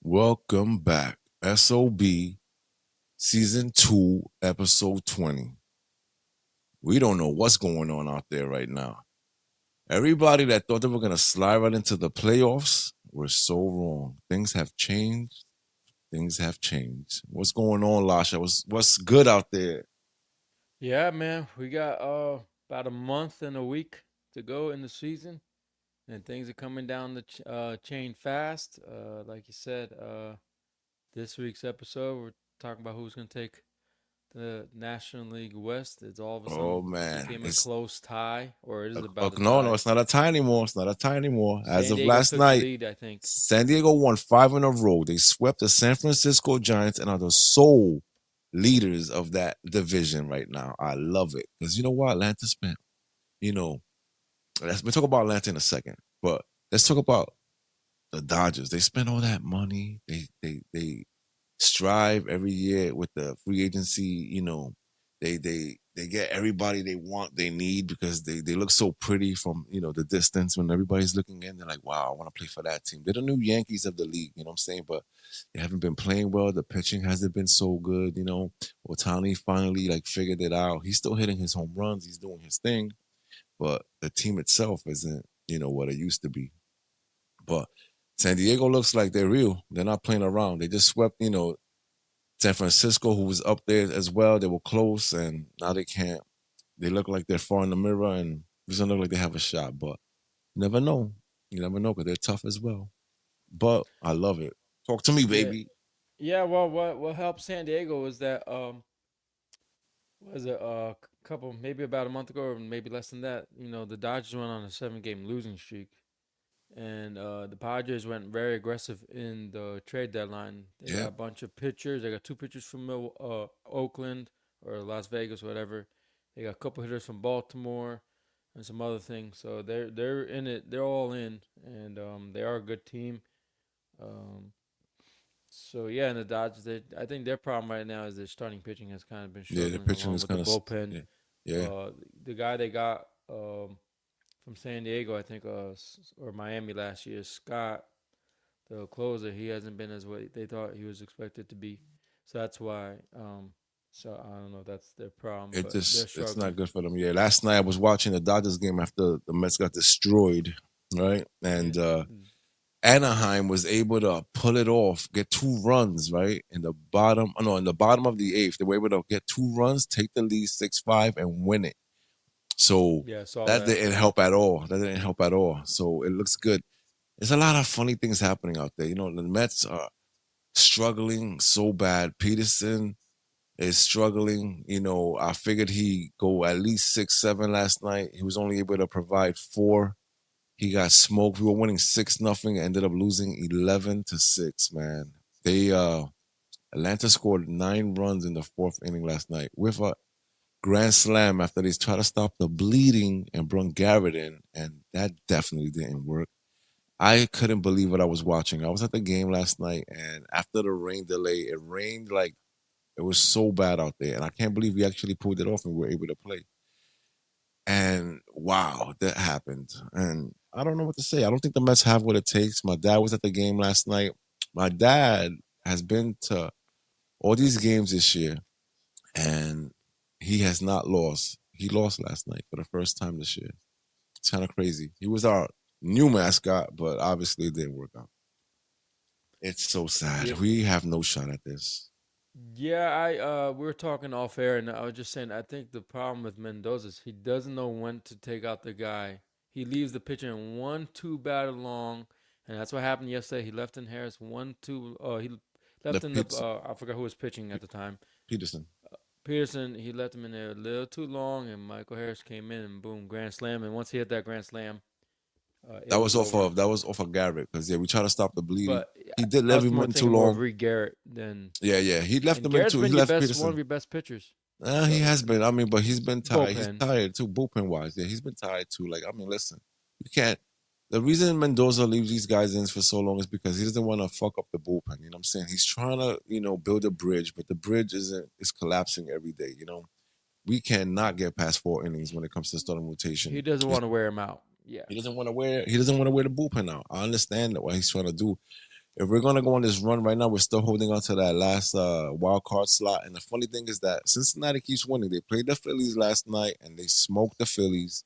Welcome back. SOB Season 2, Episode 20. We don't know what's going on out there right now. Everybody that thought they were going to slide right into the playoffs were so wrong. Things have changed. Things have changed. What's going on, Lasha? What's good out there? Yeah, man, we got about a month and a week to go in the season, and things are coming down the chain fast. Like you said, this week's episode we're talking about who's going to take the National League West. It's all of a Oh, sudden man. became a close tie, or it is about a No, tie. it's not a tie anymore. It's not a tie anymore. As San of Diego last took the night, lead, I think. San Diego won 5 in a row. They swept the San Francisco Giants and are the sole leaders of that division right now. I love it because you know what? Atlanta spent, you know, we'll talk about Atlanta in a second, but let's talk about the Dodgers. They spend all that money. They strive every year with the free agency. They get everybody they want, they need because they look so pretty from the distance when everybody's looking in. They're like, wow, I want to play for that team. They're the new Yankees of the league. You know what I'm saying? But they haven't been playing well. The pitching hasn't been so good. Otani finally like figured it out. He's still hitting his home runs. He's doing his thing, but the team itself isn't what it used to be. But San Diego looks like they're real. They're not playing around. They just swept, San Francisco, who was up there as well. They were close, and now they can't. They look like they're far in the mirror, and it doesn't look like they have a shot. But you never know. You never know because they're tough as well. But I love it. Talk to me, Yeah, baby. yeah. Well, what helped San Diego was that was it couple maybe about a month ago or maybe less than that. The Dodgers went on a 7-game losing streak, and the Padres went very aggressive in the trade deadline. They got Yeah, a bunch of pitchers. They got two pitchers from Oakland or Las Vegas, whatever. They got a couple hitters from Baltimore and some other things. So they're in it. They're all in, and they are a good team. Um, so yeah, and the Dodgers, I think their problem right now is their starting pitching has kind of been yeah. The struggling pitching along is with the kind of bullpen. yeah, yeah. Uh, the guy they got from San Diego, I think, or Miami last year, Scott, the closer, he hasn't been as what they thought he was expected to be. So that's why. So I don't know if that's their problem, It but they're just it's struggling. not good for them. Yeah, last night I was watching the Dodgers game after the Mets got destroyed, right? Yeah. And Anaheim was able to pull it off, get 2 runs, right? In the bottom of the eighth, they were able to get 2 runs, take the lead 6-5, and win it. So Yeah, I saw that that. didn't help at all. That didn't help at all. So it looks good. There's a lot of funny things happening out there. The Mets are struggling so bad. Peterson is struggling. I figured he go at least 6-7 last night. He was only able to provide 4. He got smoked. We were winning 6-0, ended up losing 11-6, man. They Atlanta scored 9 runs in the fourth inning last night with a grand slam after they tried to stop the bleeding and brought Garrett in, and that definitely didn't work. I couldn't believe what I was watching. I was at the game last night, and after the rain delay, it rained like it was so bad out there, and I can't believe we actually pulled it off and we were able to play. And wow, that happened. And I don't know what to say. I don't think the Mets have what it takes. My dad was at the game last night. My dad has been to all these games this year, and he has not lost. He lost last night for the first time this year. It's kind of crazy. He was our new mascot, but obviously it didn't work out. It's so sad. Yeah, We have no shot at this. yeah. I we were talking off air, and I was just saying I think the problem with Mendoza is he doesn't know when to take out the guy. He leaves the pitcher in 1-2 batted long, and that's what happened yesterday. He left in Harris 1-2. He left Left in the Peterson. I forgot who was pitching at the time. Peterson. Peterson, he left him in there a little too long, and Michael Harris came in and boom, grand slam. And once he hit that grand slam, It That was was off over. of Garrett because yeah, we try to stop the bleeding. But He did I leave was him more in too thinking more of long. Reed Garrett than. Yeah, yeah, he left And him in Garrett's too. He been your left best, one of Peterson. your best pitchers. He So has been. I mean, but he's been tired. He's bullpen. tired too, bullpen wise. Yeah, he's been tired too. Like, I mean, listen, you can't. The reason Mendoza leaves these guys in for so long is because he doesn't want to fuck up the bullpen. You know what I'm saying? He's trying to, build a bridge, but the bridge is collapsing every day. We cannot get past 4 innings when it comes to starting He rotation. doesn't want to wear him out. Yeah. He doesn't want to wear the bullpen out. I understand that what he's trying to do. If we're gonna go on this run right now, we're still holding on to that last wild card slot. And the funny thing is that Cincinnati keeps winning. They played the Phillies last night and they smoked the Phillies.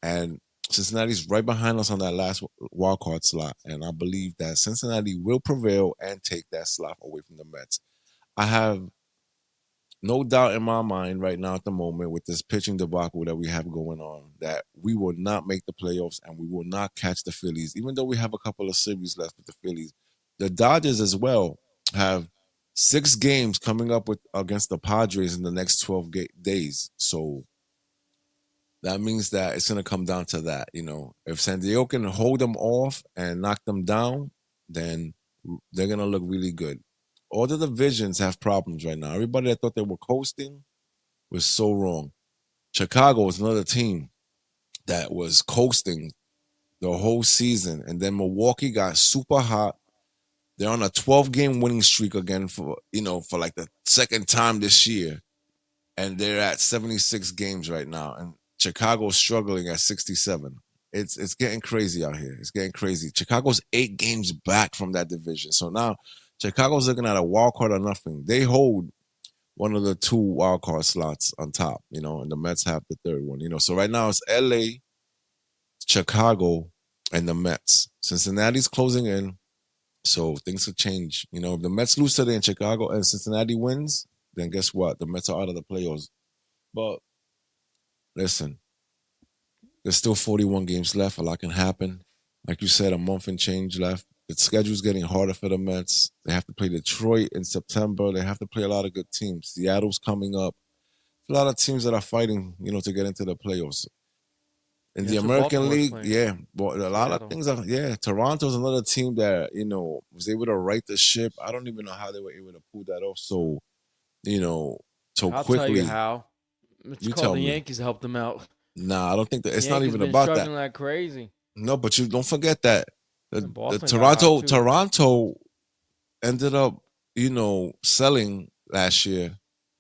And Cincinnati's right behind us on that last wild card slot. And I believe that Cincinnati will prevail and take that slot away from the Mets. I have no doubt in my mind right now at the moment with this pitching debacle that we have going on that we will not make the playoffs and we will not catch the Phillies, even though we have a couple of series left with the Phillies. The Dodgers as well have 6 games coming up with against the Padres in the next 12 days. So that means that it's going to come down to that. If San Diego can hold them off and knock them down, then they're going to look really good. All the divisions have problems right now. Everybody that thought they were coasting was so wrong. Chicago is another team that was coasting the whole season, and then Milwaukee got super hot. They're on a 12-game winning streak again for like the second time this year, and they're at 76 games right now. And Chicago's struggling at 67. It's getting crazy out here. It's getting crazy. Chicago's 8 games back from that division, so now Chicago's looking at a wild card or nothing. They hold one of the 2 wild card slots on top, and the Mets have the third one. So right now it's LA, Chicago, and the Mets. Cincinnati's closing in, so things could change. If the Mets lose today in Chicago and Cincinnati wins, then guess what? The Mets are out of the playoffs. But listen, there's still 41 games left. A lot can happen. Like you said, a month and change left. The schedule's getting harder for the Mets. They have to play Detroit in September. They have to play a lot of good teams. Seattle's coming up. A lot of teams that are fighting, to get into the playoffs. In Yeah, the that's what American Baltimore's League, playing. yeah, but a lot of Seattle. things are, yeah. Toronto's another team that was able to right the ship. I don't even know how they were able to pull that off you know so I'll tell you quickly. how. It's You called tell the me. Yankees helped them out. Nah, I don't think that The it's not Yankees even been about that. struggling like crazy. No, but you don't forget that the, And the Boston got hot Toronto too. Toronto ended up selling last year,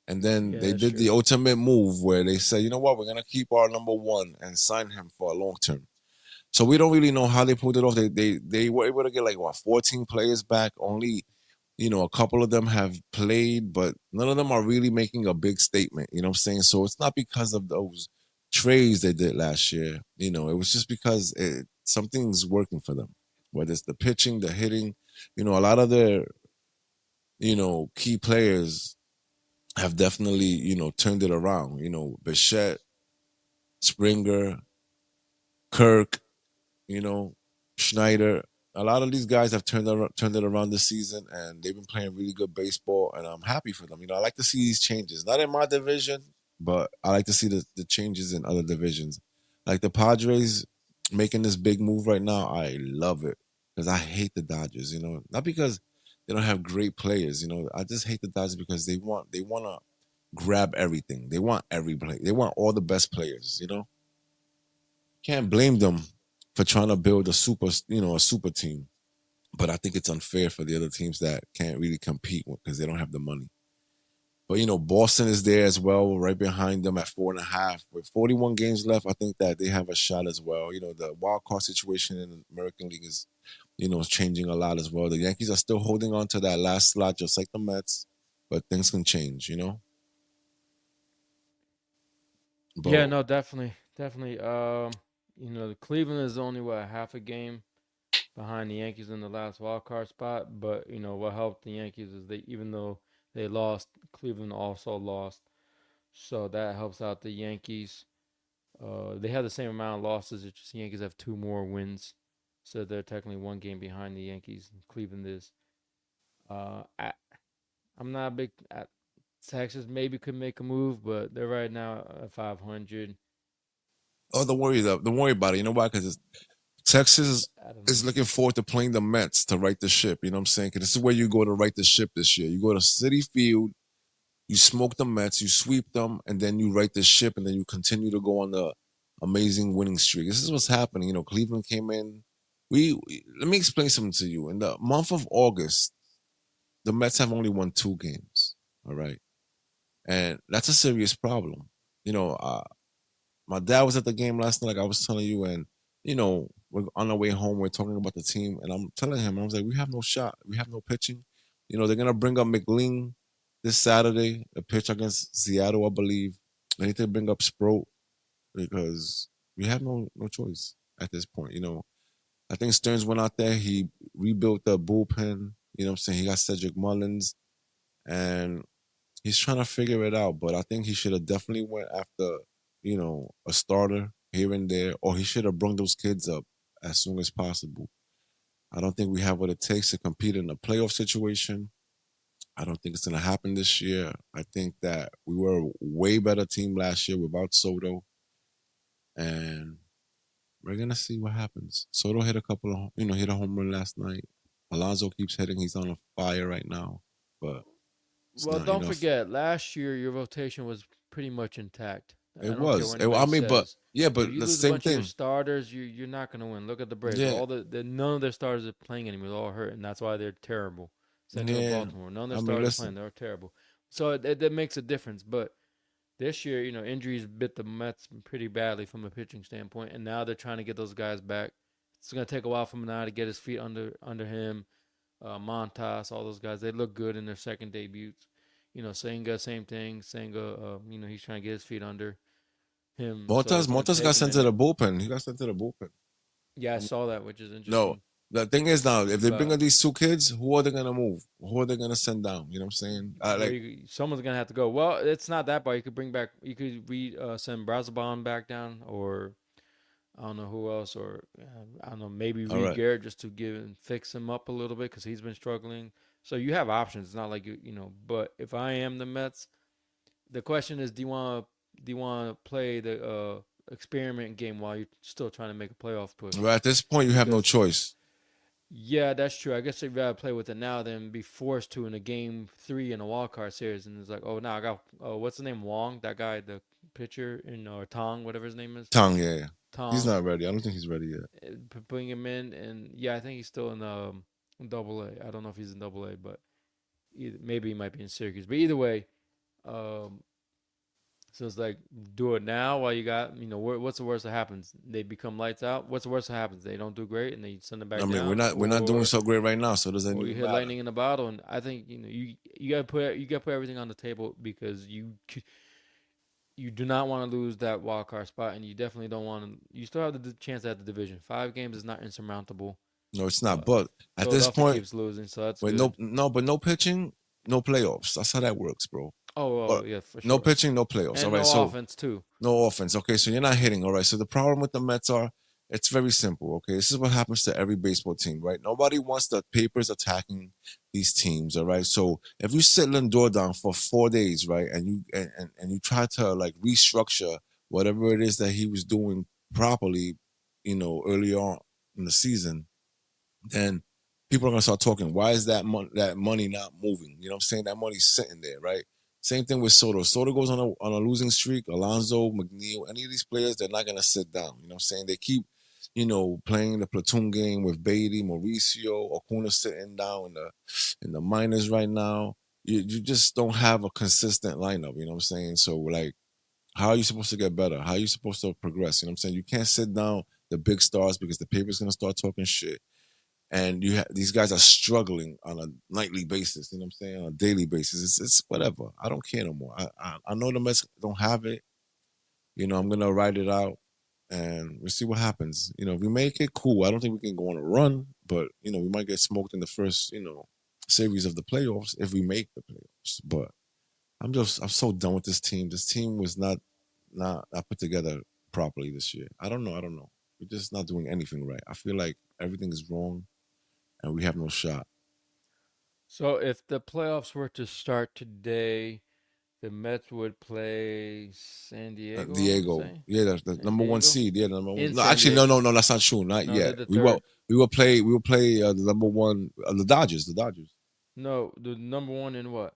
and then Yeah, they that's did true. the ultimate move where they said, you know what, we're gonna keep our number one and sign him for a long term. So we don't really know how they pulled it off. They were able to get like what 14 players back. Only a couple of them have played, but none of them are really making a big statement. You know what I'm saying? So it's not because of those trades they did last year. It was just because something's working for them. Whether it's the pitching, the hitting, a lot of their key players have definitely turned it around. Bichette, Springer, Kirk, you know, Schneider. A lot of these guys have turned it around this season, and they've been playing really good baseball, and I'm happy for them. I like to see these changes, not in my division, but I like to see the changes in other divisions. Like the Padres making this big move right now, I love it because I hate the Dodgers. Not because they don't have great players. I just hate the Dodgers because they want to grab everything. They want every play. They want all the best players. Can't blame them for trying to build a super team. But I think it's unfair for the other teams that can't really compete because they don't have the money. But Boston is there as well, right behind them at 4.5. With 41 games left, I think that they have a shot as well. The wild card situation in the American League is changing a lot as well. The Yankees are still holding on to that last slot, just like the Mets, but things can change. Yeah, But no, definitely, definitely. The Cleveland is only what half a game behind the Yankees in the last wild card spot. But what helped the Yankees is they, even though they lost, Cleveland also lost, so that helps out the Yankees. They have the same amount of losses. It's just the Yankees have two more wins, so they're technically one game behind the Yankees. Cleveland is. I, I'm not a big. Texas maybe could make a move, but they're right now at 500. don't worry about it. You know why? Because Texas I don't know. is looking forward to playing the Mets to right the ship. You know what I'm saying? 'Cause this is where you go to right the ship this year. You go to City Field, you smoke the Mets, you sweep them, and then you right the ship, and then you continue to go on the amazing winning streak. This is what's happening. You know, Cleveland came in. Let me explain something to you. In the month of August, the Mets have only won 2 games. All right, and that's a serious problem. You know, my dad was at the game last night, like I was telling you, and we're on our way home. We're talking about the team, and I'm telling him, I was like, we have no shot. We have no pitching. You know, they're gonna bring up McLean this Saturday, a pitch against Seattle, I believe. They need to bring up Sproat because we have no choice at this point. You know, I think Stearns went out there. He rebuilt the bullpen. You know what I'm saying? He got Cedric Mullins, and he's trying to figure it out. But I think he should have definitely went after a starter here and there, or he should have brought those kids up as soon as possible. I don't think we have what it takes to compete in a playoff situation. I don't think it's going to happen this year. I think that we were a way better team last year without Soto, and we're gonna see what happens. Soto hit a couple of, hit a home run last night. Alonso keeps hitting; he's on a fire right now, but it's Well, not don't enough. forget, last year your rotation was pretty much intact. I It don't care was. what I anybody mean, but says. yeah, If but you the lose a same bunch of your thing. starters, you're not gonna win. Look at the Braves. Yeah, All the none of their starters are playing anymore. They're all hurt, and that's why they're terrible. Same thing with yeah. Baltimore. None of their I mean, starters are playing. listen. They're terrible. So that makes a difference. But this year, injuries bit the Mets pretty badly from a pitching standpoint, and now they're trying to get those guys back. It's gonna take a while for him now to get his feet under him. Montas, all those guys, they look good in their second debuts. Senga, same thing. Senga, he's trying to get his feet under him, so it's gonna Montas got take a sent to the minute. bullpen. He got sent to the bullpen. Yeah, I saw that, which is No, interesting. the thing is now, if they bring But up these 2 kids, who are they gonna move? Who are they gonna send down? You know what I'm saying? well, Like, someone's gonna have to go. Well, it's not that bad. You could bring back. You could send Brazaban back down, or I don't know who else, or I don't know, maybe all Reed right, Garrett just to give and fix him up a little bit because he's been struggling. So you have options. It's not like you. But if I am the Mets, the question is, do you want to play the experiment game while you're still trying to make a playoff push? right. At this point, you have no Because choice. yeah, that's true. I guess you'd rather play with it now than be forced to in a game three in a wild card series, and it's like, oh, now I got what's the name Wong, that guy, the pitcher in or Tong, whatever his name is, Tong, yeah, yeah. He's Tong, not ready. I don't think he's ready yet. putting him in, and yeah, I think he's still in double A. I don't know if he's in double A, but maybe he might be in Syracuse. But either way, um, so it's like, do it now while you got, what's the worst that happens? They become lights out. What's the worst that happens? They don't do great and they send them I back mean, we're down, not we're not doing or so great right now, so it doesn't you even hit matter. lightning in a bottle. And I think you gotta put everything on the table because you do not want to lose that wild card spot, and you definitely don't want to. You still have the chance at the division. 5 games is not insurmountable. No, it's not. Uh, But at this Philadelphia point, keeps losing, so that's with good. but no pitching, no playoffs. That's how that works, bro. Oh, But yeah, for no sure. pitching, no playoffs. All And right, no so offense too. no offense. Okay, so you're not hitting. All right, so the problem with the Mets are it's very simple. Okay, this is what happens to every baseball team, right? Nobody wants the papers attacking these teams. All right, so if you sit Lindor down for 4 days, right, and you try to like restructure whatever it is that he was doing properly, early on in the season, then people are gonna start talking. Why is that money not moving? You know what I'm saying? That money's sitting there, right? Same thing with Soto. Soto goes on a losing streak. Alonso, McNeil, any of these players, they're not gonna sit down. You know what I'm saying? They keep, playing the platoon game with Beatty, Mauricio, Acuna sitting down in the minors right now. You just don't have a consistent lineup. You know what I'm saying? So like, how are you supposed to get better? How are you supposed to progress? You know what I'm saying? You can't sit down the big stars because the paper's gonna start talking shit, and these guys are struggling on a nightly basis. You know what I'm saying? On a daily basis, it's whatever. I don't care no more. I know the Mets don't have it. I'm gonna ride it out, and we'll see what happens. If we make it, cool. I don't think we can go on a run, but we might get smoked in the first series of the playoffs if we make the playoffs. But I'm so done with this team. This team was not put together properly this year. I don't know. We're just not doing anything right. I feel like everything is wrong and we have no shot. So if the playoffs were to start today, the Mets would play San Diego. I want to Diego. say Yeah, the San number one Diego seed. Yeah, the number one. in No, San actually, no, Diego. no, no. That's not true. Not No, they're yet. the We will. third. We will play. We will play the number one. The Dodgers. The Dodgers. No, the number one in what?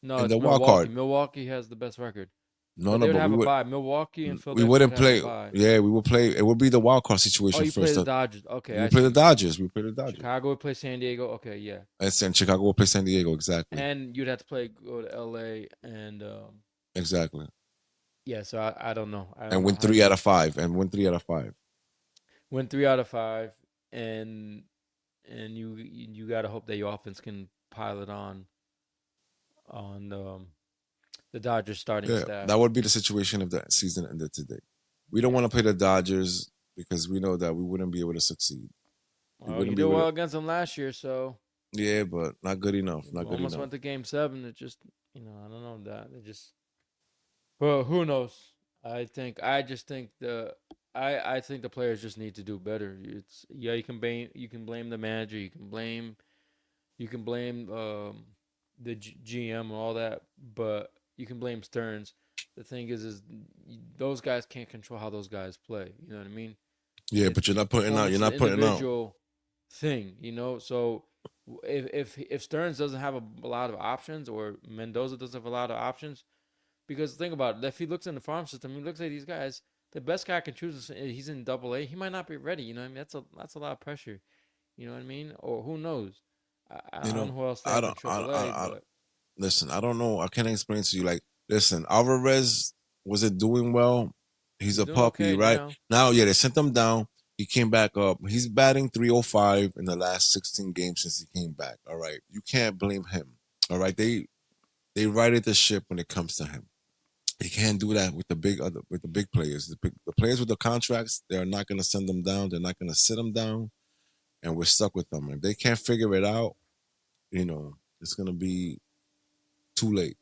No, In it's the wild Milwaukee. card. Milwaukee has the best record, No, but no. they would But have a bye. Milwaukee and we Philadelphia would wouldn't have a play. bye. Yeah, we would play. It would be the wild card Oh, situation you play first. the Dodgers. Okay, We I play the see. Dodgers. We play the Dodgers. Chicago would play San Diego. Okay, yeah. And Chicago will play San Diego. Exactly. And you'd have to play go to LA and Exactly. yeah. So I don't know. I And don't know win how three out you of five. And win 3 out of 5. win 3 out of 5, and you got to hope that your offense can pile it on the Dodgers starting Yeah, staff. that would be the situation if the season ended today. We don't want to play the Dodgers because we know that we wouldn't be able to succeed. We Well, you wouldn't be did able to. well against them last year, so Yeah, but not good enough. you Not good almost enough. went to Game 7. It just I don't know that it just. Well, who knows? I just think I think the players just need to do better. It's yeah, you can blame the manager, you can blame the GM and all that, but you can blame Stearns. The thing is those guys can't control how those guys play. You know what I mean? Yeah, but It's you're not putting out. You're almost an not putting out. individual thing, So if Stearns doesn't have a lot of options, or Mendoza doesn't have a lot of options, because think about it, if he looks in the farm system, he looks at these guys. The best guy I can choose is he's in Double A. He might not be ready. You know what I mean? That's a lot of pressure. You know what I mean? Or who knows? I You don't know, know who else they I have in don't. AAA, but Listen, I don't know. I can't explain to you. Like, listen, Alvarez wasn't doing well. He's he's a doing puppy, okay right? now. Now, yeah, they sent him down. He came back up. He's batting 305 in the last 16 games since he came back. All right. You can't blame him. All right. They righted the ship when it comes to him. He can't do that with the big players. The players with the contracts, they're not gonna send them down. They're not gonna sit them down, and we're stuck with them. If they can't figure it out, it's gonna be too late.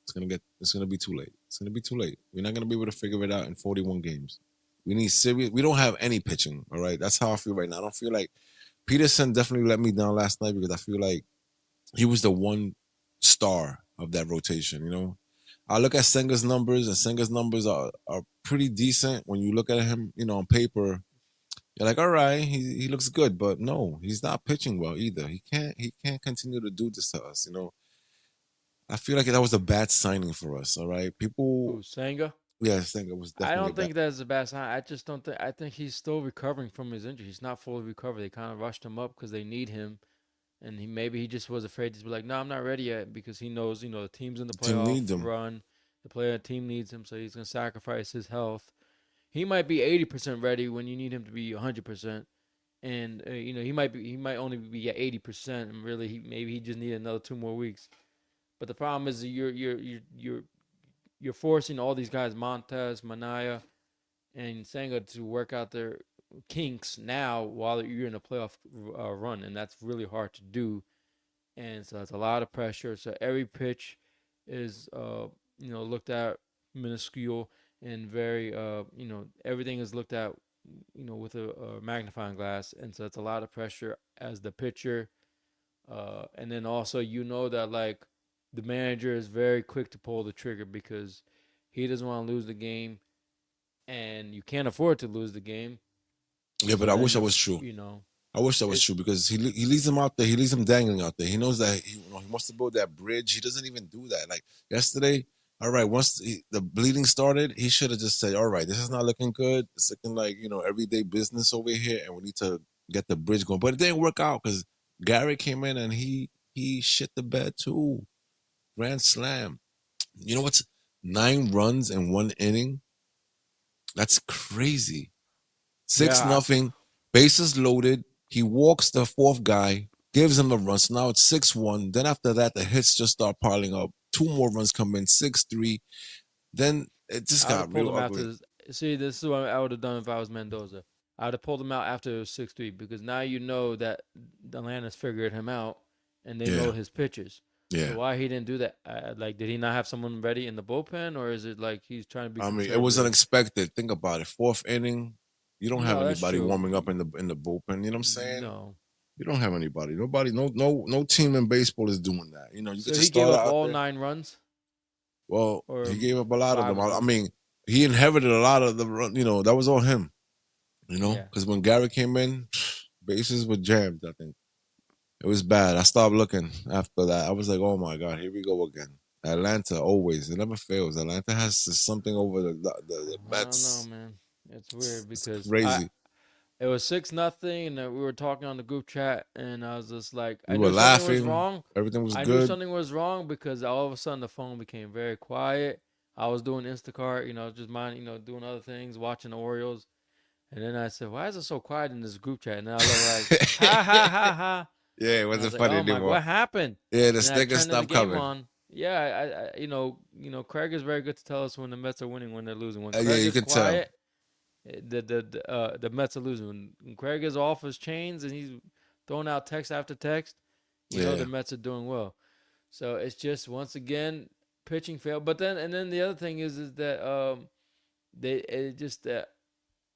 It's gonna be too late. It's gonna be too late. We're not gonna be able to figure it out in 41 games. We need serious. We don't have any pitching. All right, that's how I feel right now. I don't feel like Peterson definitely let me down last night because I feel like he was the one star of that rotation. I look at Senga's numbers, and Senga's numbers are pretty decent. When you look at him, on paper, you're like, all right, he looks good, but no, he's not pitching well either. He can't continue to do this to us. I feel like that was a bad signing for us. All right, people, Who Sanga? yeah, Senga was I definitely a don't bad. think that's a bad sign. I just don't think. I think he's still recovering from his injury. He's not fully recovered. They kind of rushed him up because they need him, and he just was afraid to be like, no, I'm not ready yet, because he knows the team's in the Team playoff need them. run. The team needs him, so he's gonna sacrifice his health. He might be 80% ready when you need him to be 100%, and he might only be at 80%, and really maybe he just need another 2 more weeks. But the problem is that you're forcing all these guys, Montez, Manaya, and Senga, to work out their kinks now while you're in a playoff run, and that's really hard to do. And so it's a lot of pressure. So every pitch is looked at minuscule, and very everything is looked at with a magnifying glass, and so it's a lot of pressure as the pitcher. And then also that, like, the manager is very quick to pull the trigger because he doesn't want to lose the game, and you can't afford to lose the game. Yeah, but So I then wish that was true. I wish that was it true because he leaves him out there. He leaves him dangling out there. He knows that he wants to build that bridge. He doesn't even do that. Like yesterday, all right, once the bleeding started, he should have just said, "All right, this is not looking good. It's looking like everyday business over here, and we need to get the bridge going." But it didn't work out because Gary came in and he shit the bed too. Grand slam. You know what's 9 runs in 1 inning? That's crazy. Six yeah nothing, bases loaded. He walks the fourth guy, gives him a run. So now it's 6-1. Then after that, the hits just start piling up. Two more runs come in, 6-3. Then it just I would have got pulled real him ugly. after. See, this is what I would have done if I was Mendoza. I would have pulled him out after it was 6-3, because now you know that Atlanta's figured him out and they know Yeah, his pitches. So yeah. why he didn't do that? Like, did he not have someone ready in the bullpen, or is it like he's trying to be I mean, it was conservative? unexpected. Think about it. Fourth inning, you don't have No, that's anybody true. warming up in the bullpen. You know what I'm saying? No. You don't have anybody. Nobody. No team in baseball is doing that. You So could just he gave start up out all there. 9 runs. Well, he or gave up a lot of five them. of I them. mean, he inherited a lot of the run. That was all him. Yeah. Because when Gary came in, bases were jammed. I think it was bad. I stopped looking after that. I was like, oh my god, here we go again. Atlanta always, it never fails. Atlanta has something over the I don't know, Mets. man. It's It's, weird it's because I crazy. it was 6-0, and we were talking on the group chat, and I was just like, We I were knew something was laughing. wrong. Everything was I knew good. something was wrong because all of a sudden the phone became very quiet. I was doing Instacart, just mind, doing other things, watching the Orioles, and then I said, "Why is it so quiet in this group chat?" And then I look like, ha ha ha ha, Yeah, it and I was wasn't like, funny "Oh my, anymore. what happened?" Yeah, the And then I stickers turned the stopped game coming. on. Yeah, Craig is very good to tell us when the Mets are winning, when they're losing. When Yeah, Craig you is could tell. quiet, the Mets are losing. When Craig is off his chains and he's throwing out text after text, the Yeah, Mets are doing well. So it's just once again pitching failed. But then the other thing is that they it just the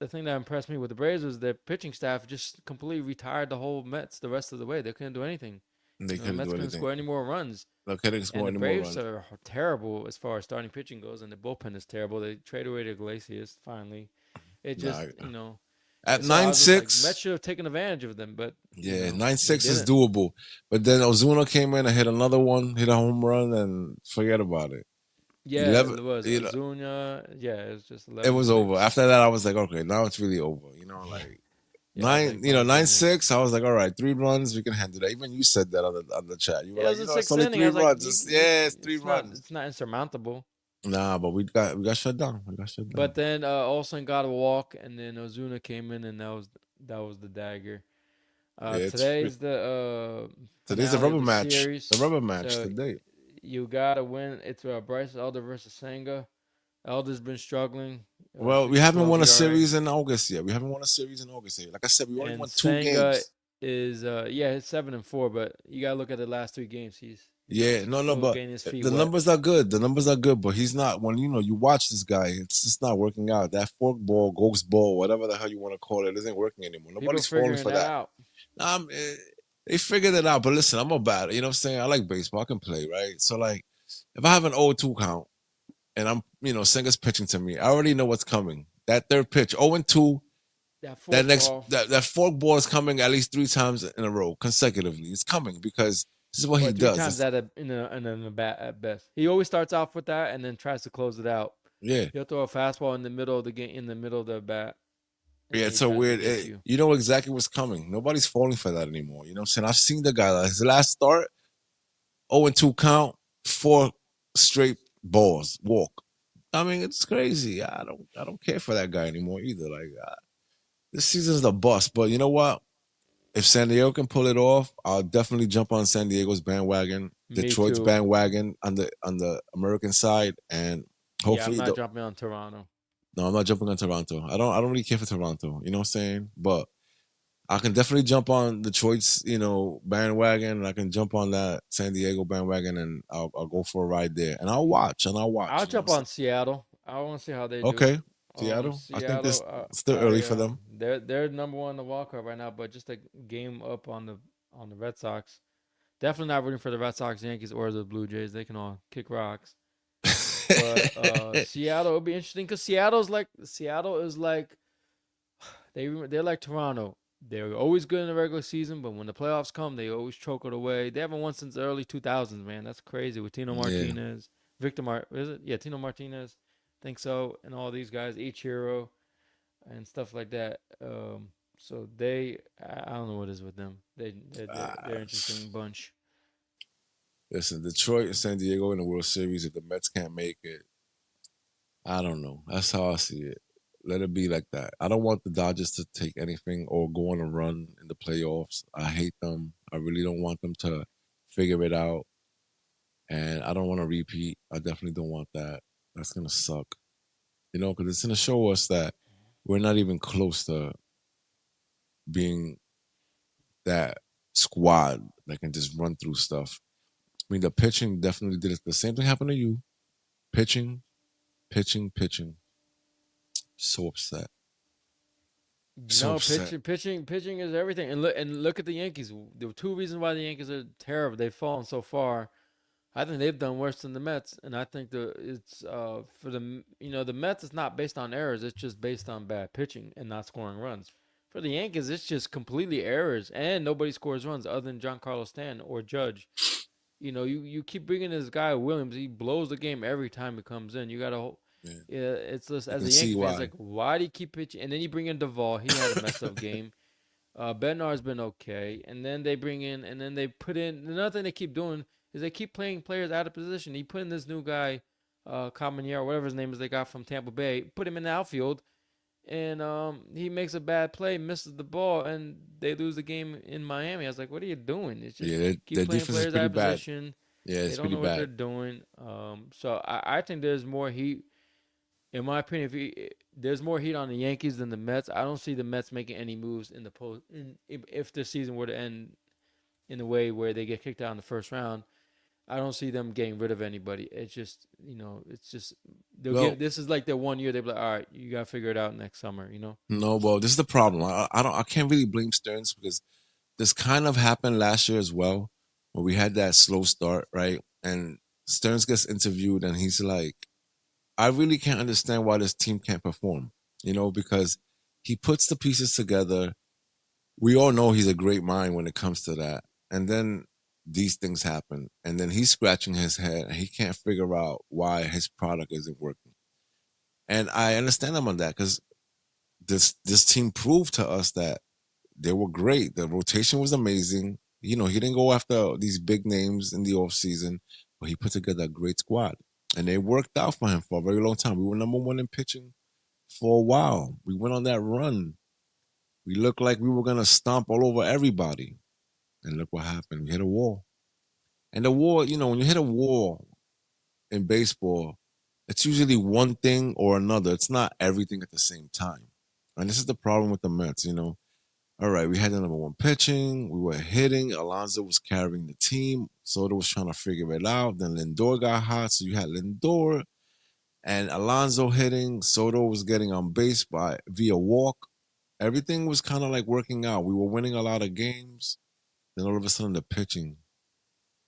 thing that impressed me with the Braves was their pitching staff just completely retired the whole Mets the rest of the way. They couldn't do anything. they The couldn't Mets do couldn't anything. score any more runs. No, couldn't And score the any more Braves runs. are terrible as far as starting pitching goes, and the bullpen is terrible. They traded away to Iglesias finally. It just, Nah. At so I nine was just like, Mets six, should have taken advantage of them, but yeah, they 9-6 is didn't. doable. But then Ozuna came in and hit another one, hit a home run, and forget about it. Yeah, it 11, was you know, Ozuna. Yeah, it was just it eleven was over. six. After that, I was like, okay, now it's really over. Yeah, Like yeah. I was like, my nine goodness. six. I was like, all right, 3 runs, we can handle that. Even you said that on the chat. You were Yeah, it like, was a it's sixth only inning. I three was like, runs. It's three runs. it's not insurmountable. Nah, but we got shut down. We got shut But down. then Olsen got a walk, and then Ozuna came in, and that was the dagger. Yeah, Today's the today's the finale of rubber the match. The series, rubber match so today. you gotta win. It's Bryce Elder versus Senga. Elder's been struggling, Well, we haven't 3.12 won a ERA, series in August yet. We haven't won a series in August yet. Like I said, we only and won two Senga games. is yeah, he's 7-4, but you gotta look at the last 3 games. He's Yeah, no, still but getting his feet the wet. numbers are good. The numbers are good, but he's not. When you watch this guy, it's just not working out. That fork ball, ghost ball, whatever the hell you want to call it, isn't working anymore. People Nobody's falling figuring for that that. out. They figured it out. But listen, I'm a batter. You know what I'm saying? I like baseball. I can play, right? So like, if I have an 0-2 count and I'm, Singer's pitching to me, I already know what's coming. That third pitch, 0-2. That That fork next ball, that fork ball is coming at least 3 times in a row consecutively. It's coming because this is what or he three does. times in a bat at best. He always starts off with that and then tries to close it out. Yeah. He'll throw a fastball in the middle of the game, in the middle of the bat, and Yeah, then it's he so tries to weird. get you. You know exactly what's coming. Nobody's falling for that anymore. You know what I'm saying? I've seen the guy. Like, his last start, 0-2 count, four straight balls, walk. I mean, it's crazy. I don't care for that guy anymore either. Like, this season's a bust. But you know what? If San Diego can pull it off, I'll definitely jump on San Diego's bandwagon, Me Detroit's too. bandwagon on the American side, and Yeah, I'm hopefully not the. jumping on Toronto. No, I'm not jumping on Toronto. I don't really care for Toronto. You know what I'm saying? But I can definitely jump on Detroit's, bandwagon, and I can jump on that San Diego bandwagon, and I'll go for a ride there, and I'll watch. I'll You know what I'm jump saying? on Seattle. I want to see how they do. Okay, Seattle. I think this Seattle, still early for them. they're number one in the wild card right now, but just a game up on the Red Sox. Definitely not rooting for the Red Sox, Yankees, or the Blue Jays. They can all kick rocks. But Seattle will be interesting because Seattle is like they're like Toronto. They're always good in the regular season, but when the playoffs come, they always choke it away. They haven't won since the early 2000s, man. That's crazy. With Tino Yeah. Martinez, is it? Yeah, Tino Martinez, think so, and all these guys, Ichiro, and stuff like that. So I don't know what is with them. They're Uh, interesting bunch. Listen, Detroit and San Diego in the World Series. If the Mets can't make it, I don't know. That's how I see it. Let it be like that. I don't want the Dodgers to take anything or go on a run in the playoffs. I hate them. I really don't want them to figure it out. And I don't want to repeat. I definitely don't want that. That's gonna suck. Because it's gonna show us that we're not even close to being that squad that can just run through stuff. I mean, the pitching definitely did it. The same thing happened to you. Pitching, pitching, pitching. So upset. So No, upset. pitching is everything. And look at the Yankees. There were two reasons why the Yankees are terrible. They've fallen so far. I think they've done worse than the Mets, and I think it's for the the Mets. It's not based on errors; it's just based on bad pitching and not scoring runs. For the Yankees, it's just completely errors, and nobody scores runs other than Giancarlo Stanton or Judge. You keep bringing this guy Williams. He blows the game every time he comes in. You got to, Yeah. yeah. It's just You as can a see Yankee fan, it's why. like, why do you keep pitching? And then you bring in Duvall. He had a messed up game. Bednar's been okay, and then they bring in, and then they put in. Another thing they keep doing is they keep playing players out of position. He put in this new guy, Caminero, whatever his name is, they got from Tampa Bay. Put him in the outfield, and he makes a bad play, misses the ball, and they lose the game in Miami. I was like, what are you doing? It's just Yeah, keep their playing defense is players out pretty of bad. position. Yeah, They it's don't pretty know what they're bad. doing. So I think there's more heat. In my opinion, there's more heat on the Yankees than the Mets. I don't see the Mets making any moves in the post. If the season were to end in a way where they get kicked out in the first round, I don't see them getting rid of anybody. It's just it's just they'll give. Well, This is like their 1 year. They'll be like, all right, you gotta figure it out next summer. no, well, this is the problem. I can't really blame Stearns because this kind of happened last year as well, where we had that slow start, right? And Stearns gets interviewed, and he's like, "I really can't understand why this team can't perform," because he puts the pieces together. We all know he's a great mind when it comes to that, and then these things happen, and then he's scratching his head, and he can't figure out why his product isn't working. And I understand him on that because this team proved to us that they were great. The rotation was amazing. He didn't go after these big names in the offseason, but he put together a great squad. And it worked out for him for a very long time. We were number one in pitching for a while. We went on that run. We looked like we were gonna stomp all over everybody. And look what happened. We hit a wall. And the wall, when you hit a wall in baseball, it's usually one thing or another. It's not everything at the same time. And this is the problem with the Mets. All right, we had the number one pitching. We were hitting. Alonso was carrying the team. Soto was trying to figure it out. Then Lindor got hot, so you had Lindor and Alonso hitting. Soto was getting on base by via walk. Everything was kind of like working out. We were winning a lot of games. Then all of a sudden, the pitching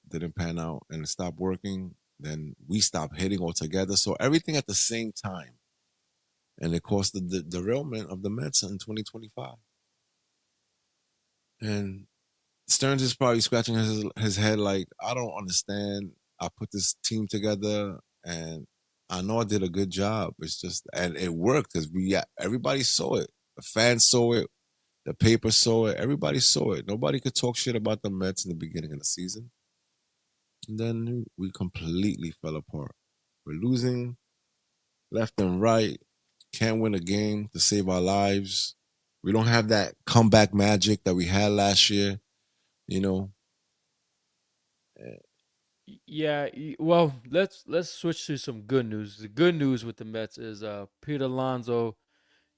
didn't pan out and it stopped working. Then we stopped hitting altogether. So everything at the same time, and it caused the derailment of the Mets in 2025. And Stearns is probably scratching his head like, I don't understand. I put this team together and I know I did a good job. It's just and it worked because everybody saw it. The fans saw it, the paper saw it, everybody saw it. Nobody could talk shit about the Mets in the beginning of the season. And then we completely fell apart. We're losing left and right. Can't win a game to save our lives. We don't have that comeback magic that we had last year, you know. Yeah, well, let's switch to some good news. The good news with the Mets is Pete Alonso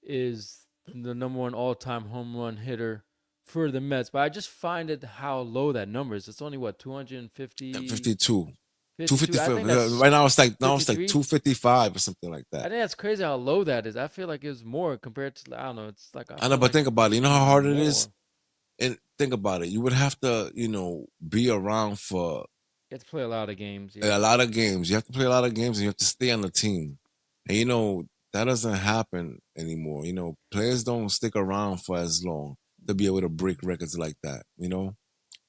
is the number one all-time home run hitter for the Mets. But I just find it how low that number is. It's only what 250, 52. 52. I 255. think that's Right now it's like 53. 255 or something like I that. think that's crazy how low that is. I feel like it's more compared to I don't know. It's like I I know, feel but like think about it. You know how hard it is? more. And think about it. You would have to, be around for You have to play a lot of games. a Yeah. lot of games. You have to play a lot of games and you have to stay on the team. And that doesn't happen anymore. Players don't stick around for as long to be able to break records like that.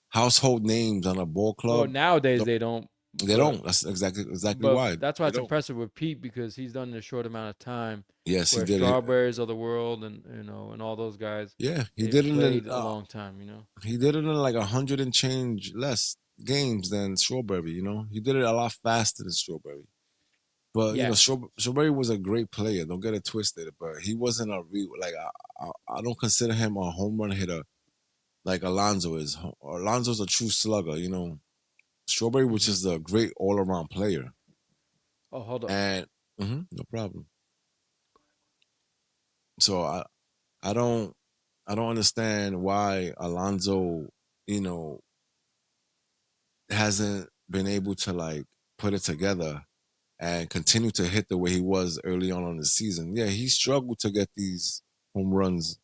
Household names on a ball Well, club, nowadays don't- they don't, they but don't. That's exactly but why. that's why They it's don't. impressive with Pete because he's done in a short amount of time. Yes, he Where did it. Strawberries of the world and and all those guys, Yeah, he they've did it in played a long time. he did it in like 100 and change less games than Strawberry. He did it a lot faster than Strawberry. But Yeah. Strawberry was a great player. Don't get it twisted. But he wasn't a real like I don't consider him a home run hitter like Alonso is. Alonso's a true slugger. Strawberry was Hmm. just a great all around player. Oh, hold up. And no problem. So I don't I don't understand why Alonso you know hasn't been able to like put it together and continue to hit the way he was early on in the season. Yeah, he struggled to get these home runs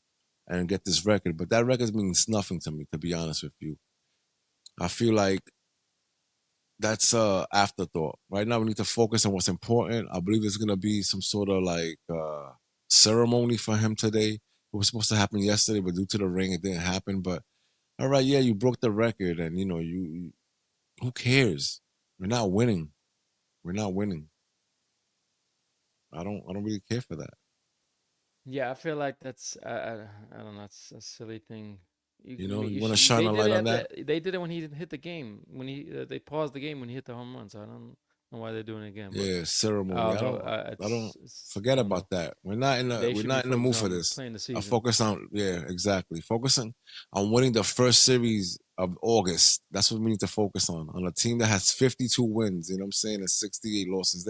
and get this record, but that record means nothing to me, to be honest with you. I feel like that's afterthought. Right now, we need to focus on what's important. I believe there's gonna be some sort of like ceremony for him today. It was supposed to happen yesterday, but due to the rain, it didn't happen. But all right, yeah, you broke the record, and who cares? We're not winning. We're not winning. I don't really care for that. Yeah, I feel like I don't know. It's a silly thing. You want to shine a They did light it on at that? they did it when he hit the game when he they paused the game when he hit the home run. So I don't know why they're doing it again. But Yeah, I ceremony. don't know. I don't I forget don't about know. that. They We're should be not in the mood focused for on this. playing the I season. focus on yeah, exactly. Focusing on winning the first series of August. That's what we need to focus on a team that has 52 wins. You know what I'm saying? And 68 losses.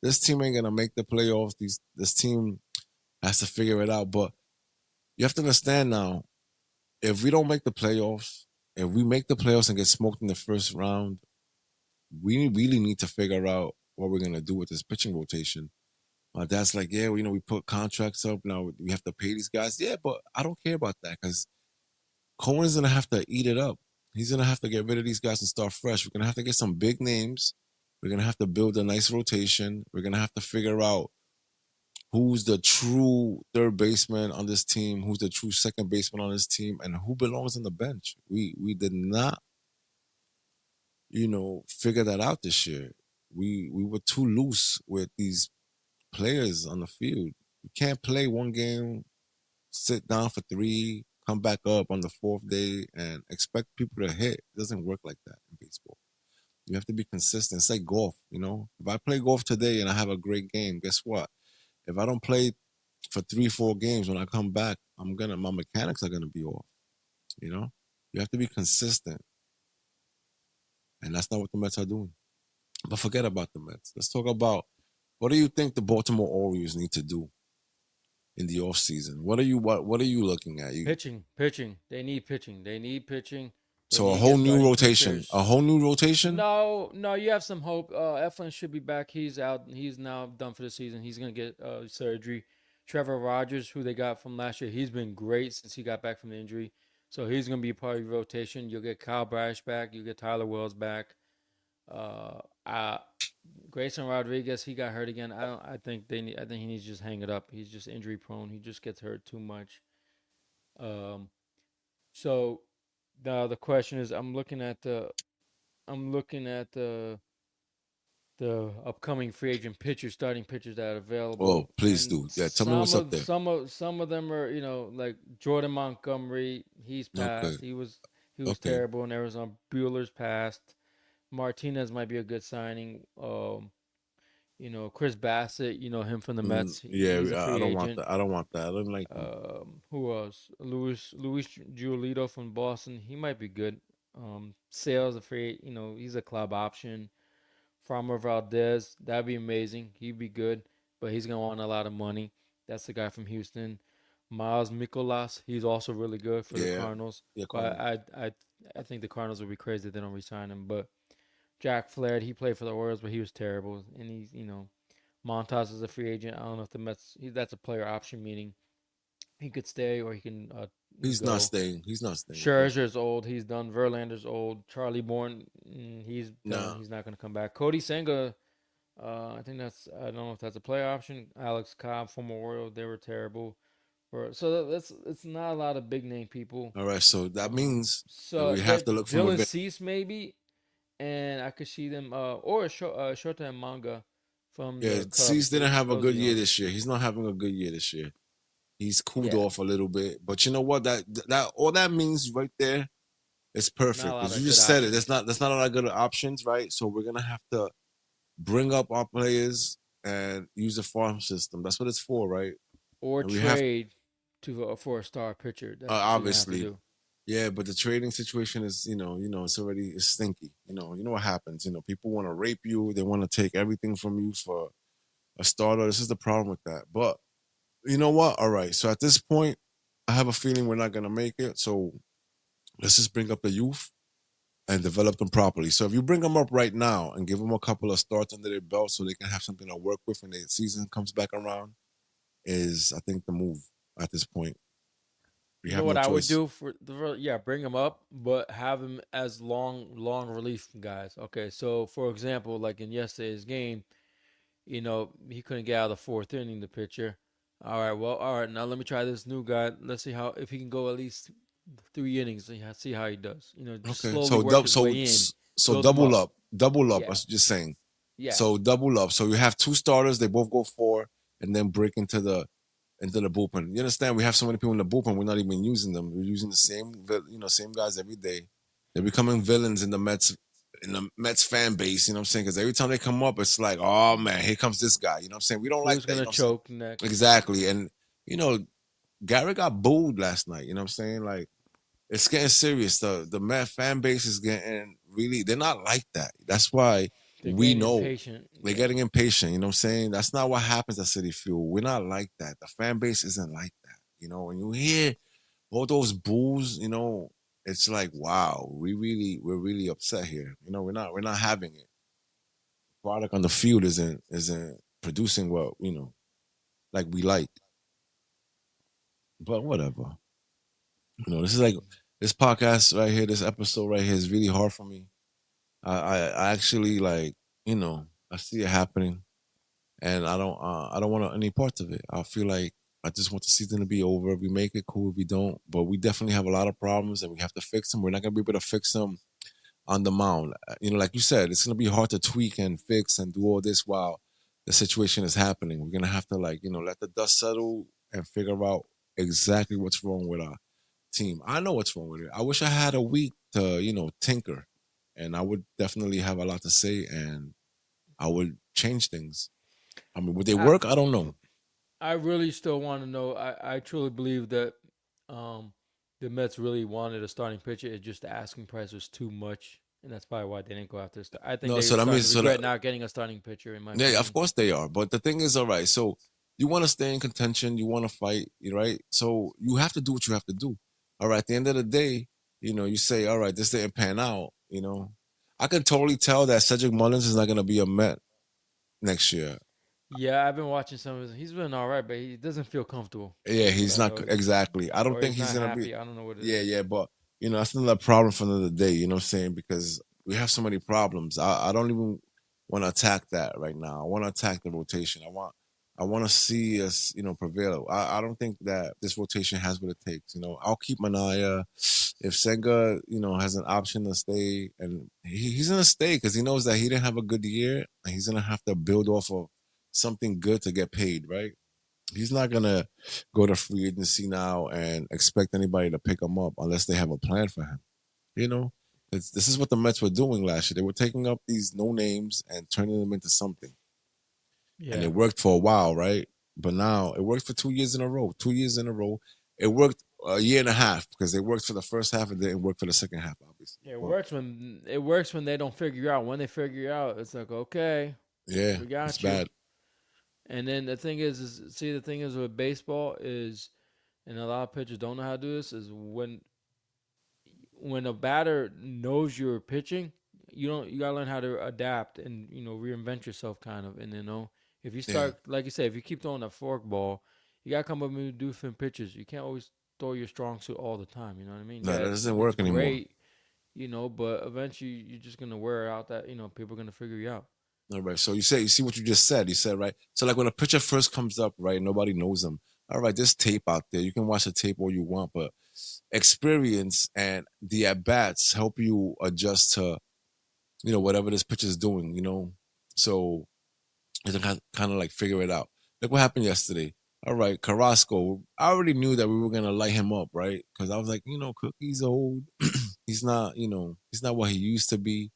This team ain't gonna make the playoffs. This team has to figure it out. But you have to understand now. If we don't make the playoffs, if we make the playoffs and get smoked in the first round, we really need to figure out what we're gonna do with this pitching rotation. My dad's like, yeah, well, we put contracts up now. We have to pay these guys. Yeah, but I don't care about that because Cohen's gonna have to eat it up. He's gonna have to get rid of these guys and start fresh. We're gonna have to get some big names. We're gonna have to build a nice rotation. We're gonna have to figure out who's the true third baseman on this team, who's the true second baseman on this team, and who belongs on the bench. We did not, figure that out this year. We were too loose with these players on the field. You can't play one game, sit down for three, come back up on the fourth day, and expect people to hit. It doesn't work like that in baseball. You have to be consistent. It's like golf. If I play golf today and I have a great game, guess what? If I don't play for 3, 4 games, when I come back, my mechanics are gonna be off. You know, you have to be consistent, and that's not what the Mets are doing. But forget about the Mets. Let's talk about what do you think the Baltimore Orioles need to do in the off season? What are you looking at? Pitching. They need pitching. They need pitching. They So need to get starting a pitchers. whole new rotation. No, no, you have some hope. Eflin should be back. He's out. He's now done for the season. He's gonna get surgery. Trevor Rogers, who they got from last year, he's been great since he got back from the injury. So he's gonna be a part of your rotation. You'll get Kyle Brash back. You get Tyler Wells back. Uh, uh, Grayson Rodriguez, he got hurt again. I don't. I think they need. I think he needs to just hang it up. He's just injury prone. He just gets hurt too much. Um, so the question is, I'm looking at the upcoming free agent pitchers, starting pitchers that are Oh, available, please and do. Yeah, tell me what's up there. some of them are like Jordan Montgomery. He's Okay, passed. He was okay. terrible in Arizona. Bueller's passed. Martinez might be a good signing. Chris Bassett. You know him from the Mets. Yeah, He's a I free don't want agent. that. I don't want that. I don't like him. Who else? Luis Giolito from Boston. He might be good. Sales a free. He's a club option. Farmer Valdez, that'd be amazing. He'd be good, but he's gonna want a lot of money. That's the guy from Houston. Miles Mikolas, he's also really good for the Yeah, Cardinals. yeah, But Cardinals. I think the Cardinals would be crazy if they don't resign him. But Jack Flair, he played for the Orioles, but he was terrible. And Montas is a free agent. I don't know if the Mets. That's a player option, meaning he could stay or he can He's not go. staying. He's not staying. Yeah, Scherzer's old. He's done. Verlander's old. Charlie Bourne, he's done. nah. He's not going to come back. Cody Senga, I think that's. I don't know if that's a play option. Alex Cobb, former Oriole, they were terrible. So that's it's not a lot of big name people. All right, so that means that So we have that to look from Dylan within. Cease maybe, and I could see them or Shota and Manga from Yeah, the Cease Cubs. didn't have a Those are good year young. this year. He's not having a good year this year. He's cooled Yeah, off a little bit, but you know what? That all that means right there is not a perfect lot because you of good just said it. options. That's not a lot of good options, right? So we're gonna have to bring up our players and use the farm system. That's what it's for, right? Or And we have trade to for a star pitcher. That's what you're gonna have to obviously, do. yeah, but the trading situation is, it's already it's stinky. You know what happens. People want to rape you. They want to take everything from you for a starter. This is the problem with that. But you know what? All right. So at this point, I have a feeling we're not gonna make it. So let's just bring up the youth and develop them properly. So if you bring them up right now and give them a couple of starts under their belt so they can have something to work with when the season comes back around, is I think the move at this point. We You know have no what I would choice. do yeah, bring him up, but have him as long relief guys. Okay, so for example, like in yesterday's game, he couldn't get out of the fourth inning. The pitcher. All right. Now let me try this new guy. Let's see how if he can go at least 3 innings. See how he does. Just Okay, slowly so work his way in, build him double up. up, double up. I Yeah, was just saying. yeah. So double up. So you have two starters. They both go four, and then break into the bullpen. You understand? We have so many people in the bullpen. We're not even using them. We're using the same guys every day. They're becoming villains in the Mets fan base. You know what I'm saying? Because every time they come up, it's like, oh man, here comes this guy. You know what I'm saying? We don't like Who's that. You gonna know what I'm saying? choke next? Exactly. And you know, Garrett got booed last night. You know what I'm saying? Like it's getting serious. The Met fan base is getting really. They're not like that. That's why They're we getting know impatient. they're Yeah. getting impatient. You know what I'm saying? That's not what happens at City Fuel. We're not like that. The fan base isn't like that. You know, when you hear all those boos, it's like, wow, we're really upset here. We're not having it. Product on the field isn't producing what like we like. But whatever. This is like this podcast right here, this episode right here is really hard for me. I actually like, I see it happening, and I don't want any parts of it. I feel like I just want the season to be over. If we make it, cool. If we don't, but we definitely have a lot of problems, and we have to fix them. We're not gonna be able to fix them on the mound. Like you said, it's gonna be hard to tweak and fix and do all this while the situation is happening. We're gonna have to let the dust settle and figure out exactly what's wrong with our team. I know what's wrong with it. I wish I had a week to tinker, and I would definitely have a lot to say, and I would change things. I mean, would they I work? I don't know. I really still want to know. I truly believe that um, the Mets really wanted a starting pitcher. It's just the asking price was too much, and that's probably why they didn't go after. I think No, they so were that starting means to regret not getting a starting pitcher, in my yeah, of opinion. course they are. But the thing is, all right. So you want to stay in contention, you want to fight, right? So you have to do what you have to do. All right. At the end of the day, you say, all right, this didn't pan out. I can totally tell that Cedric Mullins is not going to be a Met next year. Yeah, I've been watching some of his. He's been all right, but he doesn't feel comfortable. Yeah, Is what he's I not noticed, exactly. I don't or think he's he's not gonna be. happy. I don't know what it Yeah, is. yeah, but that's another problem for another day. You know what I'm saying? Because we have so many problems. I don't even want to attack that right now. I want to attack the rotation. I want to see us, prevail. I don't think that this rotation has what it takes. I'll keep Manaya. If Senga, has an option to stay, and he's gonna stay because he knows that he didn't have a good year, and he's gonna have to build off of something good to get paid, right? He's not gonna go to free agency now and expect anybody to pick him up unless they have a plan for him. You know, this is what the Mets were doing last year. They were taking up these no names and turning them into something, and Yeah, it worked for a while, right? But now it worked for 2 years in a row. 2 years in a row, it worked a year and a half because it worked for the first half and didn't work for the second half, obviously. But it works when they don't figure out. When they figure out, it's like okay, yeah, we it's got you. bad. And then the thing is see the thing is with baseball is, and a lot of pitchers don't know how to do this is when a batter knows you're pitching, you gotta learn how to adapt and reinvent yourself kind of. And if you Yeah, start like you say, if you keep throwing a fork ball, you gotta come up with different pitches. You can't always throw your strong suit all the time. You know what I mean? no, that Yeah, doesn't it's work anymore. great, but eventually you're just gonna wear out that people are gonna figure you out. All right. So you see what you just said. You said right. So like when a pitcher first comes up, right, nobody knows him. All right, there's tape out there. You can watch the tape all you want, but experience and the at bats help you adjust to whatever this pitcher's doing. So you can kind of like figure it out. Like what happened yesterday. All right, Carrasco. I already knew that we were gonna light him up, right? Because I was like, Cookie's old. He's not, he's not what he used to be.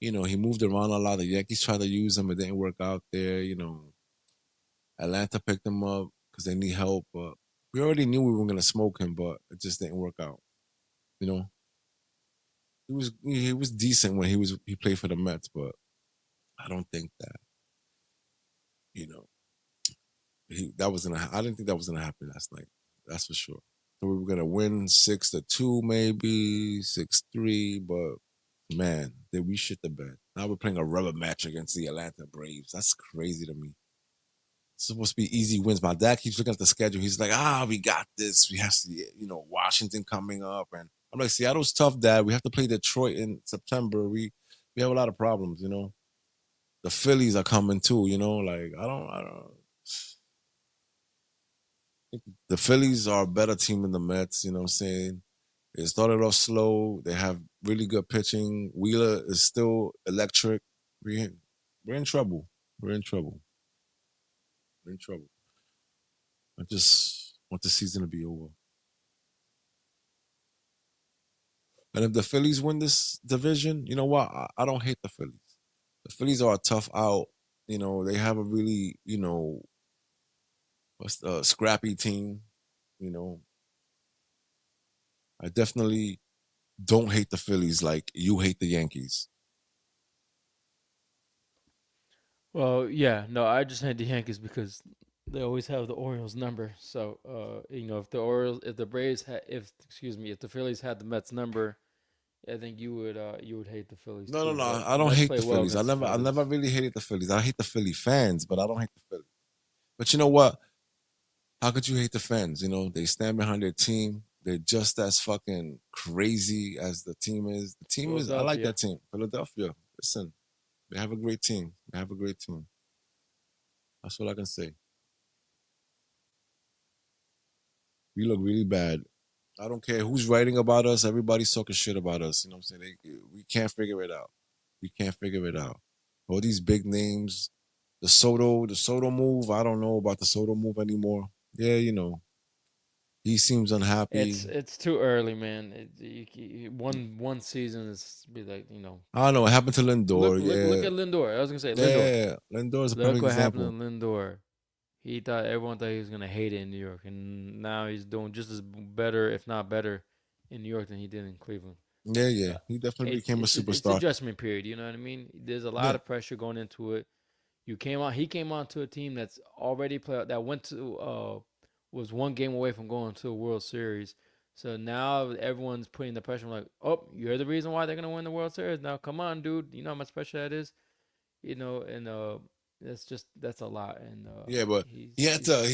He moved around a lot. The Yankees tried to use him, it didn't work out there. Atlanta picked him up because they need help, but we already knew we were gonna smoke him, but it just didn't work out. You know, he was decent when he played for the Mets, but I don't think that you know that was gonna. I didn't think that was gonna happen last night. That's for sure. So we were gonna win 6-2, maybe 6-3, but man, did we shit the bed. Now we're playing a rubber match against the Atlanta Braves. That's crazy to me. supposed to be easy wins. My dad keeps looking at the schedule. He's like, we got this. We have to, Washington coming up, and I'm like, Seattle's tough, Dad. We have to play Detroit in September. We have a lot of problems. The Phillies are coming too. Like I don't. The Phillies are a better team than the Mets. You know what I'm saying? It started off slow. They have really good pitching. Wheeler is still electric. We're in trouble. We're in trouble. We're in trouble. I just want the season to be over. And if the Phillies win this division, you know what? I don't hate the Phillies. The Phillies are a tough out. They have a really, scrappy team. You know, I definitely don't hate the Phillies like you hate the Yankees. Well, yeah, no, I just hate the Yankees because they always have the Orioles number. So, if the Orioles, if the Braves had, if excuse me, if the Phillies had the Mets number, I think you would hate the Phillies No, no, too. no. But I the don't Mets hate play the well Phillies. I against the never, I never Phillies. really hated the Phillies. I hate the Philly fans, but I don't hate the Phillies. But you know what? How could you hate the fans? They stand behind their team. They're just as fucking crazy as the team is. The team is. I like Philadelphia. that team. Philadelphia. Listen, they have a great team. They have a great team. That's all I can say. We look really bad. I don't care who's writing about us. Everybody's talking shit about us. You know what I'm saying? We can't figure it out. We can't figure it out. All these big names, the Soto move. I don't know about the Soto move anymore. Yeah, he seems It's unhappy. it's too early, man. One season is be like I don't know what happened to Lindor. look Yeah, at Lindor. I was gonna say Lindor. yeah. Lindor is a Look perfect what happened example. to Lindor. He thought everyone thought he was gonna hate it in New York, and now he's doing just as better, if not better, in New York than he did in Cleveland. Yeah, yeah. Uh, He definitely it's became a it's superstar. adjustment period. You know what I mean? There's a lot Yeah, of pressure going into it. He came on to a team that's already played that went to was one game away from going to a World Series. So now everyone's putting the pressure. Like, oh, you're the reason why they're gonna win the World Series. Now, come on, dude. You know how much pressure that is. And that's a lot. And yeah. But he had he's to.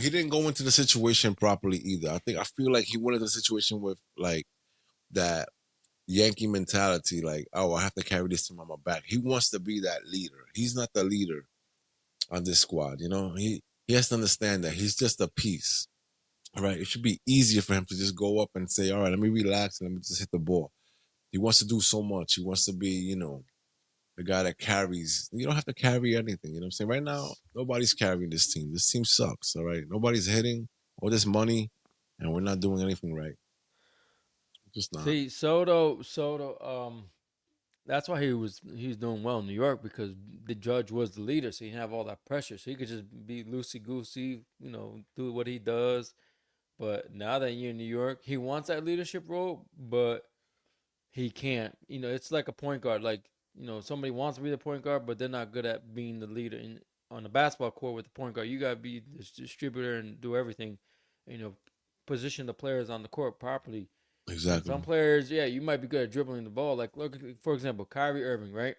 He didn't go into the situation properly either. I feel like he went into the situation with like that Yankee mentality, like, oh, I have to carry this team on my back. He wants to be that leader. He's not the leader on this squad. He has to understand that he's just a piece. All right. It should be easier for him to just go up and say, all right, let me relax and let me just hit the ball. He wants to do so much. He wants to be, the guy that carries. You don't have to carry anything. You know what I'm saying? Right now, nobody's carrying this team. This team sucks. All right. Nobody's hitting all this money, and we're not doing anything right. Just not. see Soto. That's why he's doing well in New York because the judge was the leader, so he didn't have all that pressure. So he could just be loosey goosey, do what he does. But now that you're in New York, he wants that leadership role, but he can't. It's like a point guard. Like somebody wants to be the point guard, but they're not good at being the leader. On the basketball court with the point guard, you gotta be the distributor and do everything. You know, position the players on the court properly. And some Exactly. players, yeah, you might be good at dribbling the ball. Like look, for example, Kyrie Irving, right?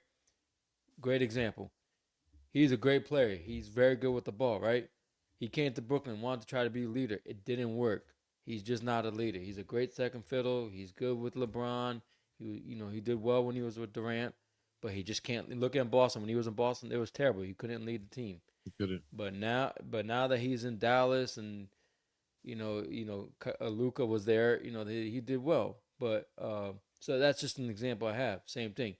Great example. He's a great player. He's very good with the ball, right? He came to Brooklyn, wanted to try to be a leader. It didn't work. He's just not a leader. He's a great second fiddle. He's good with LeBron. He did well when he was with Durant, but he just can't. Look at Boston. When he was in Boston, it was terrible. He couldn't lead the team. He couldn't. But now that he's in Dallas and Luca was there, he did well. But so that's just an example I have. Same thing.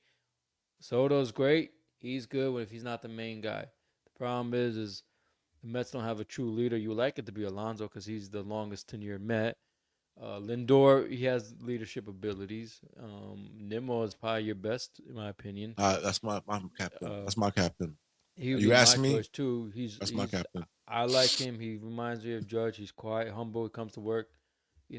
Soto's great. He's good if he's not the main guy. The problem is the Mets don't have a true leader. You would like it to be Alonso because he's the longest tenured Met. Lindor, he has leadership abilities. Nimmo is probably your best, in my opinion. That's my captain. Uh, That's my captain. he would You be ask my me, choice too. He's that's my he's captain. I like him. He reminds me of Judge. He's quiet, humble. He comes to work. He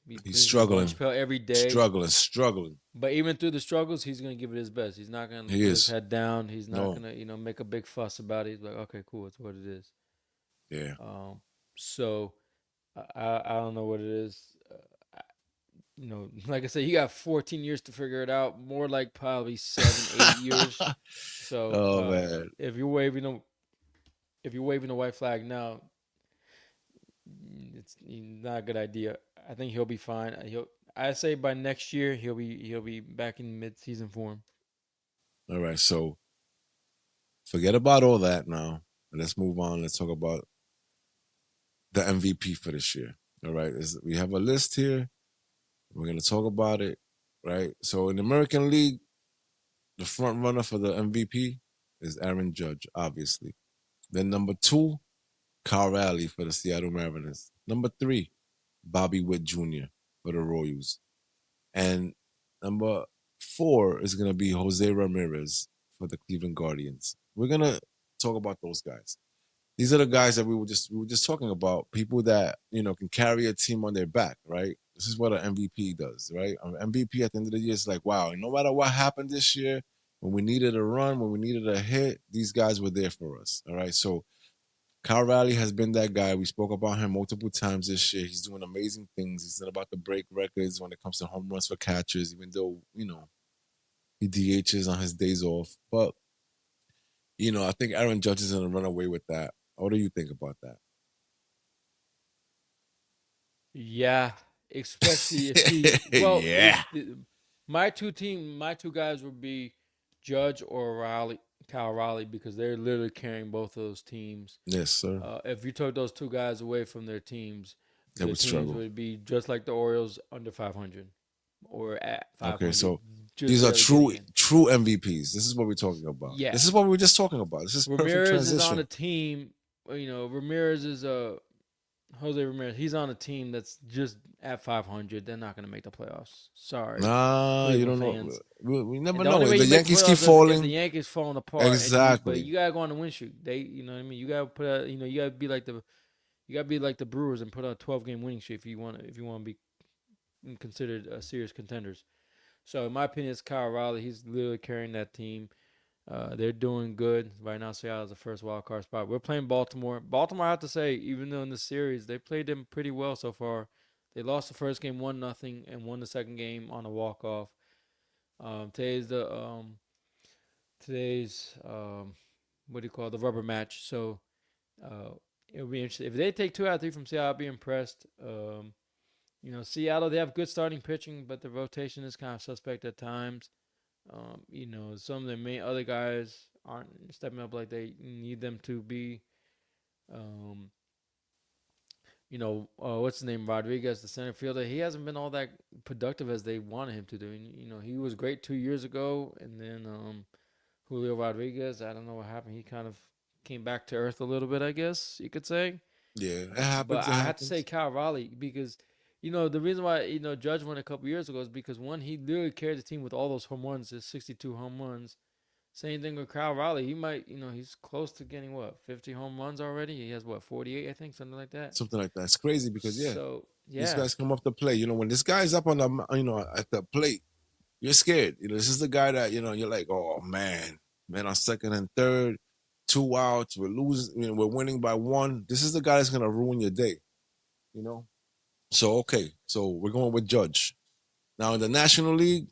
He's brings his lunch struggling, pail every day. struggling. But even through the struggles, he's gonna give it his best. He's not gonna He put his is. head down. He's not No, gonna, make a big fuss about it. He's like, okay, cool, it's what it is. yeah. So I don't know what it is. Like I said, he got 14 years to figure it out. More like probably 7, 8 years. So Oh man, if you're waving, if you're waving the white flag now, it's not a good idea. I think he'll be fine. I say by next year he'll be back in mid-season form. All right, so forget about all that now. Let's move on. Let's talk about the MVP for this year. All right, we have a list here. We're gonna talk about it. Right. So in the American League, the front runner for the MVP is Aaron Judge, obviously. Then number two, Kyle Raleigh for the Seattle Mariners. Number three, Bobby Witt Jr. for the Royals. And number four is going to be Jose Ramirez for the Cleveland Guardians. We're going to talk about those guys. These are the guys that we were just talking about, people that, can carry a team on their back, right? This is what an MVP does, right? An MVP at the end of the year is like, wow, no matter what happened this year, when we needed a run, when we needed a hit, these guys were there for us. All right. So Kyle Riley has been that guy. We spoke about him multiple times this year. He's doing amazing things. He's about to break records when it comes to home runs for catchers, even though, he DHs on his days off. But, I think Aaron Judge is going to run away with that. What do you think about Yeah, especially if he well, yeah. my two guys would be Judge or Riley, Kyle Riley, because they're literally carrying both of those teams. Yes, sir. If you took those two guys away from They their would teams struggle. would be just like the Orioles under 500 or at Okay, 500, so just these are barely getting in. true MVPs. This is what we're talking about. Yeah, This is what we were just talking about. This is perfect Ramirez is on transition. a team. Ramirez is a Jose Ramirez. He's on a team that's just at 500. They're not going to make the playoffs. Sorry, Nah, you Cleveland don't know. fans. We never And the know. only way If the you make the Yankees keep playoffs if the falling, Yankees falling apart, but exactly. you gotta go on the win streak. You know what I mean. You gotta you gotta be like the Brewers and put on a 12-game winning streak if you want to be considered serious contenders. So in my opinion, it's Kyle Riley. He's literally carrying that team. They're doing good right now. Seattle's the first wild card spot. We're playing Baltimore. Baltimore, I have to say, even though in the series they played them pretty well so far, they lost the first game 1-0 and won the second game on a walk off. Um, today's the um, today's what do you call it, the rubber match. So uh, it'll be interesting if they take 2 out of 3 from Seattle. I'll be impressed. Seattle, they have good starting pitching, but the rotation is kind of suspect at times. Some of the main other guys aren't stepping up like they need them to be. Um, what's his name? Rodriguez, the center fielder. He hasn't been all that productive as they wanted him to do. And, he was great 2 years ago, and then Julio Rodriguez. I don't know what happened. He kind of came back to earth a little bit, I guess you could say. Yeah, it But happens. It I have to say happens. Kyle Raleigh because the reason why Judge won a couple years ago is because one, he literally carried the team with all those home runs, his 62 home runs. Same thing with Kyle Raleigh. He might, he's close to getting what 50 home runs already. He has what 48, I think, something like that. Something like that. It's crazy because yeah, So these yeah, guys come off the plate. When this guy's up on the at the plate, you're scared. This is the guy that you're like, oh man, on second and third, 2 outs, we're losing. We're winning by one. This is the guy that's gonna ruin your day. You know. So okay, so we're going with Judge. Now in the National League,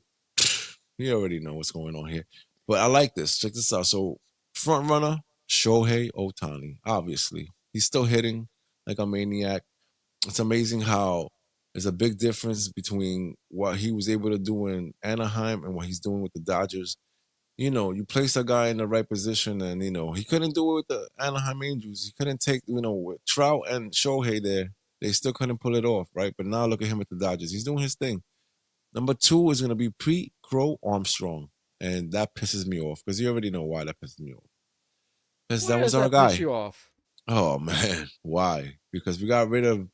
you already know what's going on here. But I like this. Check this out. So front runner, Shohei Otani. Obviously. He's still hitting like a maniac. It's amazing how there's a big difference between what he was able to do in Anaheim and what he's doing with the Dodgers. You place a guy in the right position and he couldn't do it with the Anaheim Angels. He couldn't take, with Trout and Shohei there. They still couldn't pull it off, right? But now look at him at the Dodgers. He's doing his thing. Number two is going to be Pete Crow Armstrong. And that pisses me off because you already know why that pisses me off. Because why that was does our that piss guy. you off? Oh, man. Why? Because we got rid of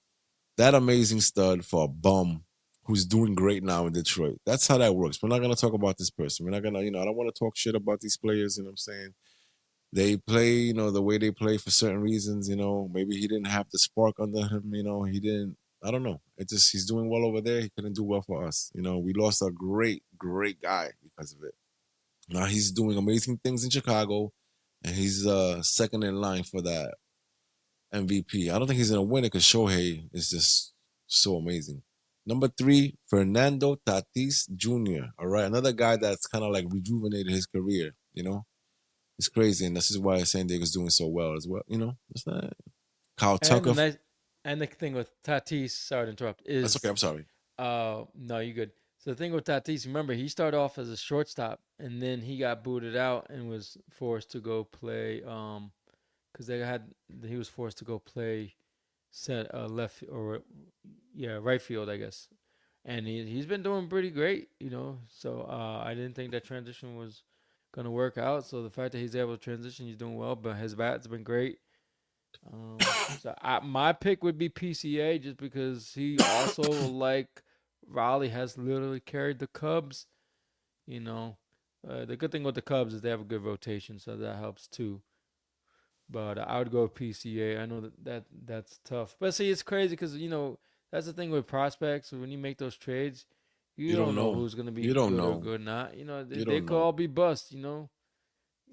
that amazing stud for a bum who's doing great now in Detroit. That's how that works. We're not going to talk about this person. We're not going to, I don't want to talk shit about these players. You know what I'm saying? They play, the way they play for certain reasons. Maybe he didn't have the spark under him. He didn't. I don't know. It just he's doing well over there. He couldn't do well for us. We lost a great, great guy because of it. Now he's doing amazing things in Chicago, and he's second in line for that MVP. I don't think he's gonna win it because Shohei is just so amazing. Number three, Fernando Tatis Jr. All right, another guy that's kind of like rejuvenated his career. It's crazy, and this is why San Diego's doing so well as well. It's not Kyle And the Tucker. nice and the thing with Tatis, sorry to interrupt, That's okay. is I'm sorry. no, you good. So the thing with Tatis, remember he started off as a shortstop and then he got booted out and was forced to go play because they had he was forced to go play set left or yeah right field I guess, and he's been doing pretty great, you know. So I didn't think that transition was gonna work out. So the fact that he's able to transition, he's doing well. But his bat's been great. My pick would be PCA just because he also like Raleigh has literally carried the Cubs. You know, the good thing with the Cubs is they have a good rotation, so that helps too. But I would go with PCA. I know that's tough, but see, it's crazy because that's the thing with prospects. When you make those trades, you You don't don't know know. who's gonna be You don't good or know. good not. You know, they, You they don't could know. all be bust. You know,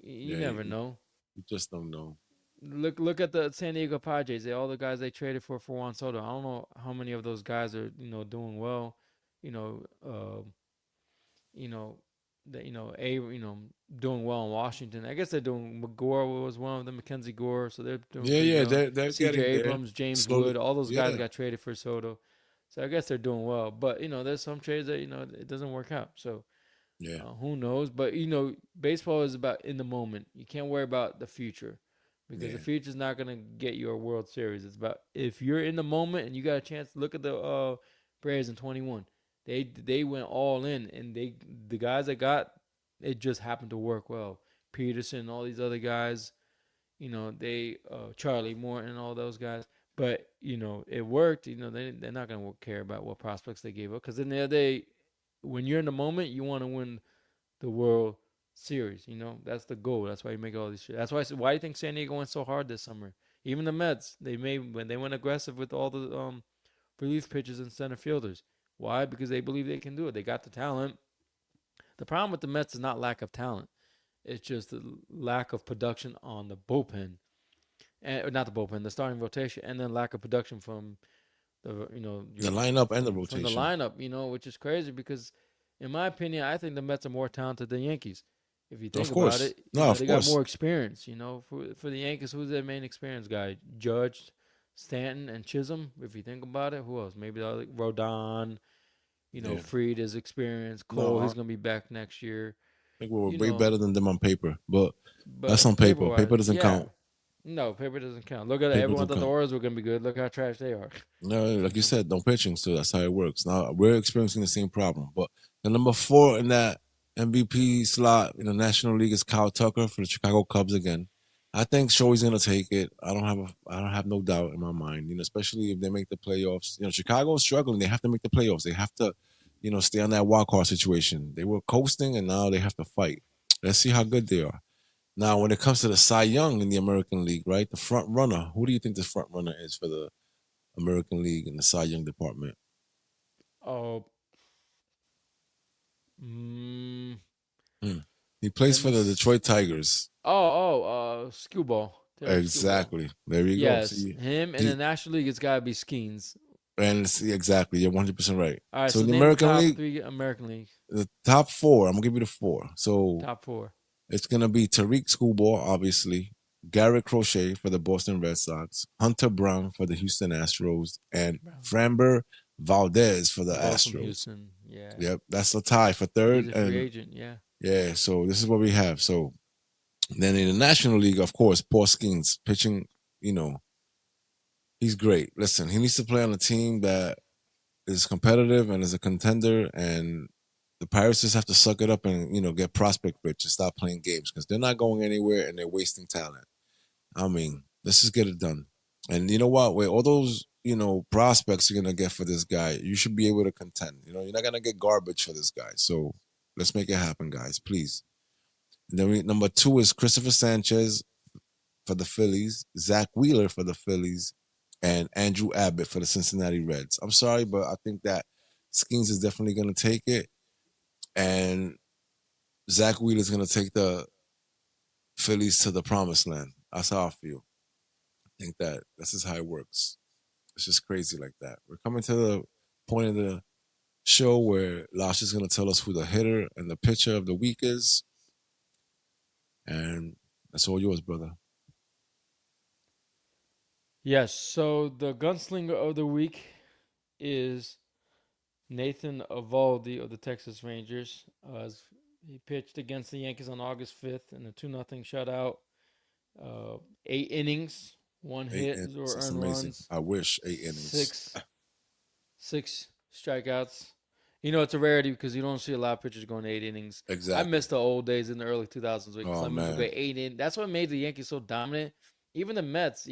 you Yeah, never know. you just don't know. Look at the San Diego Padres. All the guys they traded for Juan Soto. I don't know how many of those guys are doing well. You know, you know, doing well in Washington. I guess they're doing. McGore was one of them. Mackenzie Gore, so they're doing Yeah, pretty yeah, well. they're C.J. getting there Abrams, James slowly. Wood, all those guys Yeah, got traded for Soto. So I guess they're doing well. But there's some trades that it doesn't work out. So yeah, who knows? But baseball is about in the moment. You can't worry about the future because the yeah. future's not gonna get you a World Series. It's about if you're in the moment and you got a chance. Look at the Braves in 21. They went all in, and the guys that got it just happened to work well. Peterson, all these other guys, they Charlie Morton, and all those guys. But it worked. They're not gonna care about what prospects they gave up because in the other day, when you're in the moment, you want to win the World Series. That's the goal. That's why you make all these shit. That's why. Why do you think San Diego went so hard this summer? Even the Mets, they made when they went aggressive with all the relief pitchers and center fielders. Why? Because they believe they can do it. They got the talent. The problem with the Mets is not lack of talent. It's just the lack of production on the bullpen, and not the bullpen, the starting rotation, and then lack of production from the The your lineup and the from the rotation. lineup. Which is crazy because, in my opinion, I think the Mets are more talented than Yankees. If you Of think about course. it, No, of they got course. more experience. For the Yankees, who's their main experience guy? Judge, Stanton, and Chisholm. If you think about it, who else? Maybe like Rodon. Yeah. Freed is experience. No, Cole, he's gonna be back next year. think we were You way know, better than them on paper, but that's on but paper paper. wise, Paper doesn't yeah. count. No, paper doesn't count. Look at it. Paper Everyone doesn't thought the count. Orioles were gonna be good. Look how trash they are. No, You like you know. said, no pitching, so that's how it works. Now we're experiencing the same problem. But the number 4 in that MVP slot in the National League is Kyle Tucker for the Chicago Cubs again. I think Shoei's gonna take it. I don't have no doubt in my mind. Especially if they make the playoffs. Chicago is struggling. They have to make the playoffs. They have to, stay on that wild card situation. They were coasting, and now they have to fight. Let's see how good they are. Now, when it comes to the Cy Young in the American League, right? The front runner. Who do you think the front runner is for the American League in the Cy Young department? Oh, mm, Hmm. He plays let for me. the Detroit Tigers. Skewball. Taylor Skewball. Exactly. There you go. Yes, See, him in the he, National League. It's gotta be Skeens. and see, exactly. You're 100% right. All right, So so in the name the American top League, three American League. the top 4, I'm gonna give you the 4. So Top four. it's gonna be Tariq Schoolball, obviously, Garrett Crochet for the Boston Red Sox, Hunter Brown for the Houston Astros, and Brown. Framber Valdez for the Ball from Astros. Houston. Yeah, Yep, that's a tie for he's third. a free And agent. Yeah. yeah, so this is what we have. So then in the National League, of course, Paul Skeens pitching, you know, he's great. Listen, he needs to play on a team that is competitive and is a contender, and the Pirates just have to suck it up and get prospect rich and stop playing games because they're not going anywhere and they're wasting talent. I mean, let's just get it done. And you know what? With all those prospects you're gonna get for this guy, you should be able to contend. You're not gonna get garbage for this guy. So let's make it happen, guys, please. And then number 2 is Christopher Sanchez for the Phillies, Zach Wheeler for the Phillies, and Andrew Abbott for the Cincinnati Reds. I'm sorry, but I think that Skeens is definitely going to take it, and Zach Wheeler is going to take the Phillies to the promised land. That's how I feel. I think that this is how it works. It's just crazy like that. We're coming to the point of the show where Lash is going to tell us who the hitter and the pitcher of the week is, and That's all yours, brother. Yes. So the gunslinger of the week is Nathan Eovaldi of the Texas Rangers. He pitched against the Yankees on August 5th in a 2-0 shutout. 8 innings, one Eight hit, innings. zero That's earned amazing. runs, I wish 8 innings. six six strikeouts. You know, it's a rarity because you don't see a lot of pitchers going 8 innings. I Exactly. miss the old days in the early 2000s when Oh Clemens would go man, 8 in. That's what made the Yankees so dominant. Even the Mets,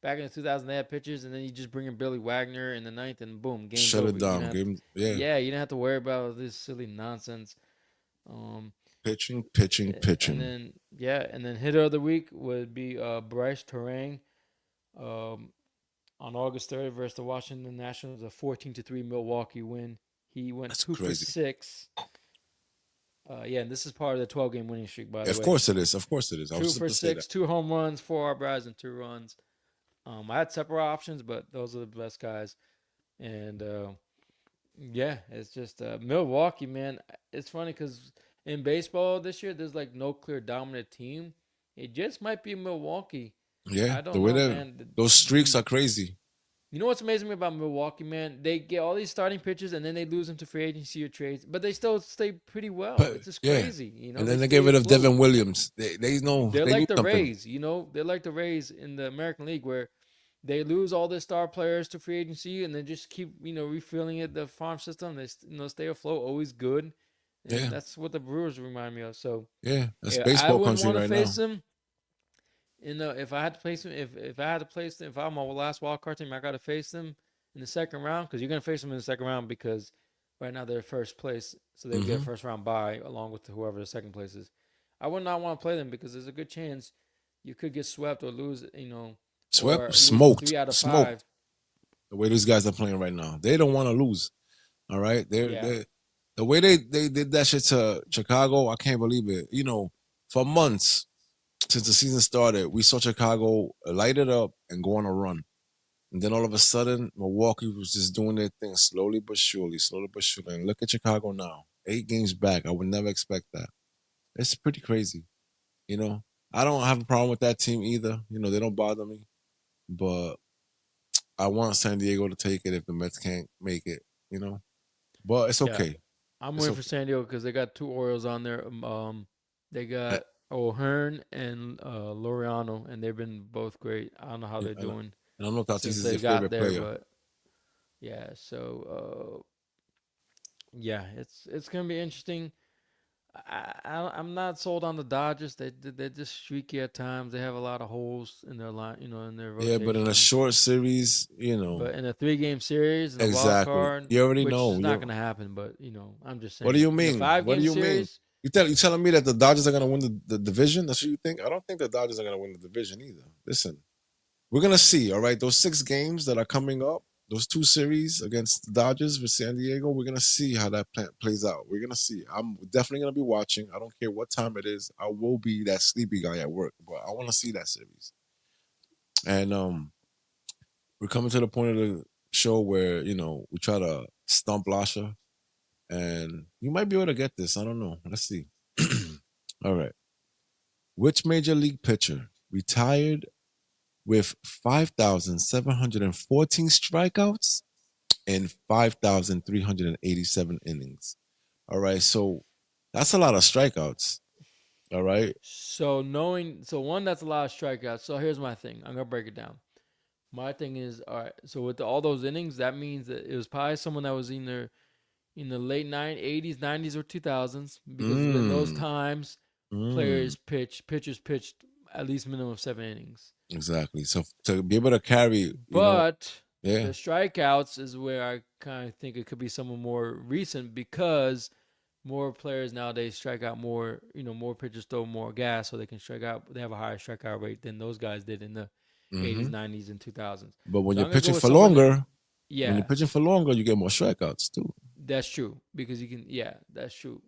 back in the 2000s, they had pitchers, and then you just bring in Billy Wagner in the ninth, and boom, game's shut it over. down. Game. Yeah, Yeah, you didn't have to worry about this silly nonsense. Um, pitching, pitching, and pitching. then and then hitter of the week would be Bryce Terang. Um, on August 3rd versus the Washington Nationals, a 14-3 Milwaukee win. He went That's two for crazy. six. Yeah, and this is part of the 12-game winning streak, by the Of way. course it is. Of course it is. I was Two just for about to say that. six, 2 home runs, 4 RBIs, and 2 runs. I had separate options, but those are the best guys. And yeah, it's just Milwaukee, man. It's funny because in baseball this year, there's like no clear dominant team. It just might be Milwaukee. Yeah, I the don't way know, that man. those streaks are crazy. You know what's amazing about Milwaukee, man? They get all these starting pitchers and then they lose them to free agency or trades, but they still stay pretty well. But It's just yeah, crazy. and They then they get stay rid of afloat. Devin Williams. They know They're they knew like the something. Rays, They're like the Rays in the American League where they lose all their star players to free agency and they just keep, refilling it, the farm system. They, stay afloat, always good. And Yeah, that's what the Brewers remind me of. So, yeah. That's yeah, I baseball wouldn't country want to right now. face them. If I had to place them, if I had to place them, if I'm on my last wild card team, I got to face them in the second round because you're gonna face them in the second round because right now they're first place, so they get a Hmm. first round bye along with whoever the second place is. I would not want to play them because there's a good chance you could get swept or lose, Swept, or lose smoked, 3 out of 5. smoked. The way these guys are playing right now, they don't want to lose. All right, Yeah, they the way they did that shit to Chicago, I can't believe it. For months since the season started, we saw Chicago light it up and go on a run. And then all of a sudden, Milwaukee was just doing their thing slowly but surely, slowly but surely. And look at Chicago now, 8 games back. I would never expect that. It's pretty crazy. You know, I don't have a problem with that team either. They don't bother me, but I want San Diego to take it if the Mets can't make it. You know, but it's yeah. okay. I'm It's waiting for okay. San Diego because they got two Orioles on there. They I, got O'Hearn and Laureano, and they've been both great. I don't know how yeah, they're doing and I know Tatis since is they your got favorite there, player. but yeah. So yeah, it's gonna be interesting. I'm not sold on the Dodgers. They're just streaky at times. They have a lot of holes in their line, in their Yeah, but in a rotation. short series, But in a 3 game series in a wild exactly. card, You already which know. is not gonna happen, but I'm just What do saying you in a mean? five What do game you mean? series, You telling me that the Dodgers are gonna win the division? That's what you think? I don't think the Dodgers are gonna win the division either. Listen, we're gonna see. All right, those 6 games that are coming up, those 2 series against the Dodgers with San Diego, we're gonna see how that plays out. We're gonna see. I'm definitely gonna be watching. I don't care what time it is. I will be that sleepy guy at work, but I want to see that series. And we're coming to the point of the show where we try to stump Lasha, and you might be able to get this. I don't know. Let's see. All right. Which major league pitcher retired with 5,714 strikeouts and 5,387 innings? All right. So that's a lot of strikeouts. All right. so one, that's a lot of strikeouts. So here's my thing. I'm gonna break it down. My thing is, all right. So with all those innings, that means that it was probably someone that was either in the late 80s, 90s, or 2000s, because in those Mm, times, mm, pitchers pitched at least minimum of 7 innings. exactly. So to be able to carry, But the yeah. strikeouts is where I kind of think it could be someone more recent because more players nowadays strike out more. More pitchers throw more gas, so they can strike out. They have a higher strikeout rate than those guys did in the Hmm. 80s, 90s, and 2000s. But when So you're I'm gonna go pitching with for someone that, longer, yeah, you get more strikeouts too. that's true because you can. Yeah, that's true.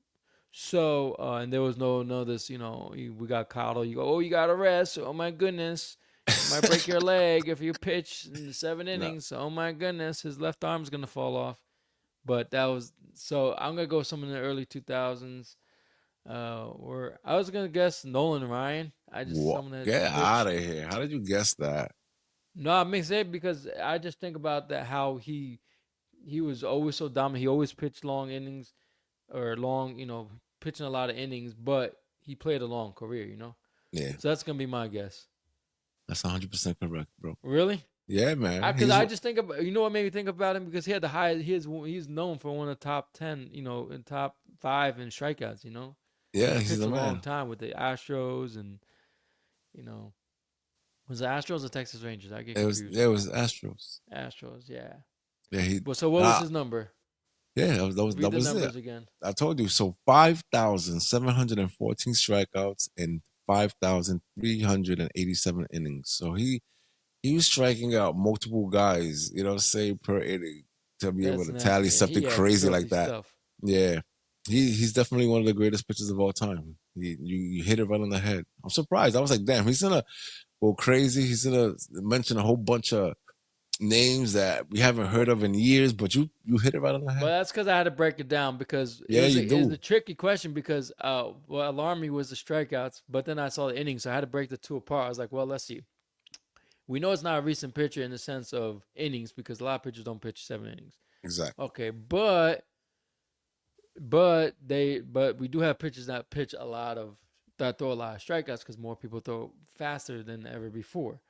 So and there was no this. We got coddled. You go, oh, you got to rest. Oh my goodness, you might break your leg if you pitch in the seven No. innings. Oh my goodness, his left arm's gonna fall off. But that was so. I'm gonna go someone in the early 2000s. Or I was gonna guess Nolan Ryan. I just What? someone that Get out pitched. of here! How did you guess that? No, I may say because I just think about that how he was always so dominant. He always pitched long innings or long, pitching a lot of innings, but he played a long career. Yeah, So that's gonna be my guess. that's 100% correct, bro. Really? Yeah, man. Because I just think about what made me think about him because he had the high. He's known for one of the top 10, in top five in strikeouts. And yeah, he he's pitched the a long man. time with the Astros and you know was the Astros or Texas Rangers? I get confused. It was Astros. Astros, yeah. Yeah, he Well, so what was ah his number? yeah, Read that the was it. numbers again. I told you. So 5,714 strikeouts and 5,387 innings. So he was striking out multiple guys, say per inning to be able That's to tally nasty, and he something had crazy filthy like that. stuff. Yeah. He's definitely one of the greatest pitchers of all time. You hit it right on the head. I'm surprised. I was like, damn, he's gonna go crazy. He's gonna mention a whole bunch of names that we haven't heard But of in years, but you hit it right on the but head. that's because I had to break it down because it Yeah, was you a do. tricky question because what alarmed me was the strikeouts, but then I saw the innings, so I had to break the two apart. I was like, well, let's see. We know it's not a recent pitcher in the sense of innings because a lot of pitchers don't pitch 7 innings. Exactly. Okay, but we do have pitchers that pitch a lot of that throw a lot of strikeouts because more people throw faster than ever before.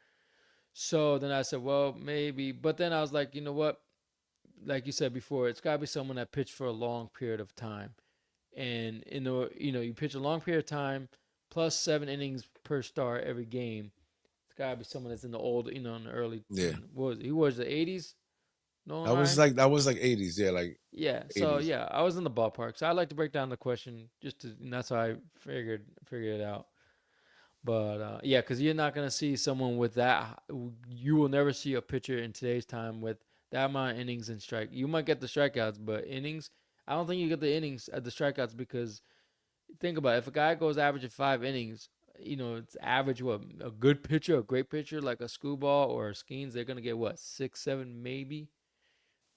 So then I said, well, maybe. But then I was like, you know what? Like you said before, it's got to be someone that pitched for a long period of time. And you pitch a long period of time, plus 7 innings per start every game. It's got to be someone that's in the old, in the early. Yeah. What was it? He was the 80s. Nolan That was Ryan. like that was like 80s. Yeah, like Yeah. So 80s. yeah, I was in the ballpark. So I like to break down the question just to. And that's how I figured it out. But yeah, because you're not gonna see someone with that. You will never see a pitcher in today's time with that amount of innings and strike. You might get the strikeouts, but innings. I don't think you get the innings at the strikeouts because think about it. If a guy goes averaging 5 innings, it's average what a good pitcher, a great pitcher like a Screwball or a Skeens, they're gonna get what 6, 7 maybe.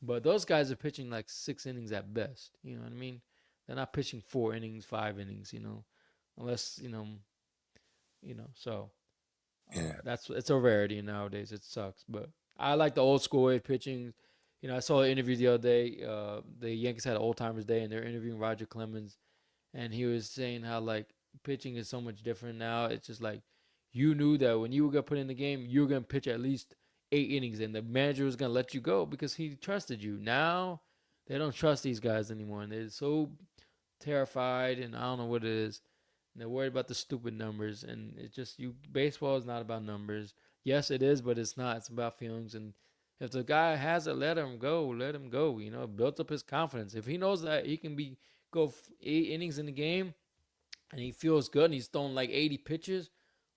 But those guys are pitching like 6 innings at best. You know what I mean? They're not pitching 4 innings, 5 innings. Unless so Yeah. that's it's a rarity nowadays. It sucks, but I like the old school way of pitching. I saw an interview the other day. The Yankees had an old timers day, and they're interviewing Roger Clemens, and he was saying how like pitching is so much different now. It's just like you knew that when you were gonna put in the game, you were gonna pitch at least 8 innings, and the manager was gonna let you go because he trusted you. Now they don't trust these guys anymore, and they're so terrified, and I don't know what it is. And they're worried about the stupid numbers, and it's just you. Baseball is not about numbers. Yes, it is, but it's not. It's about feelings. And if the guy has it, let him go. Let him go. Built up his confidence. If he knows that he can go 8 innings in the game, and he feels good, and he's throwing like 80 pitches.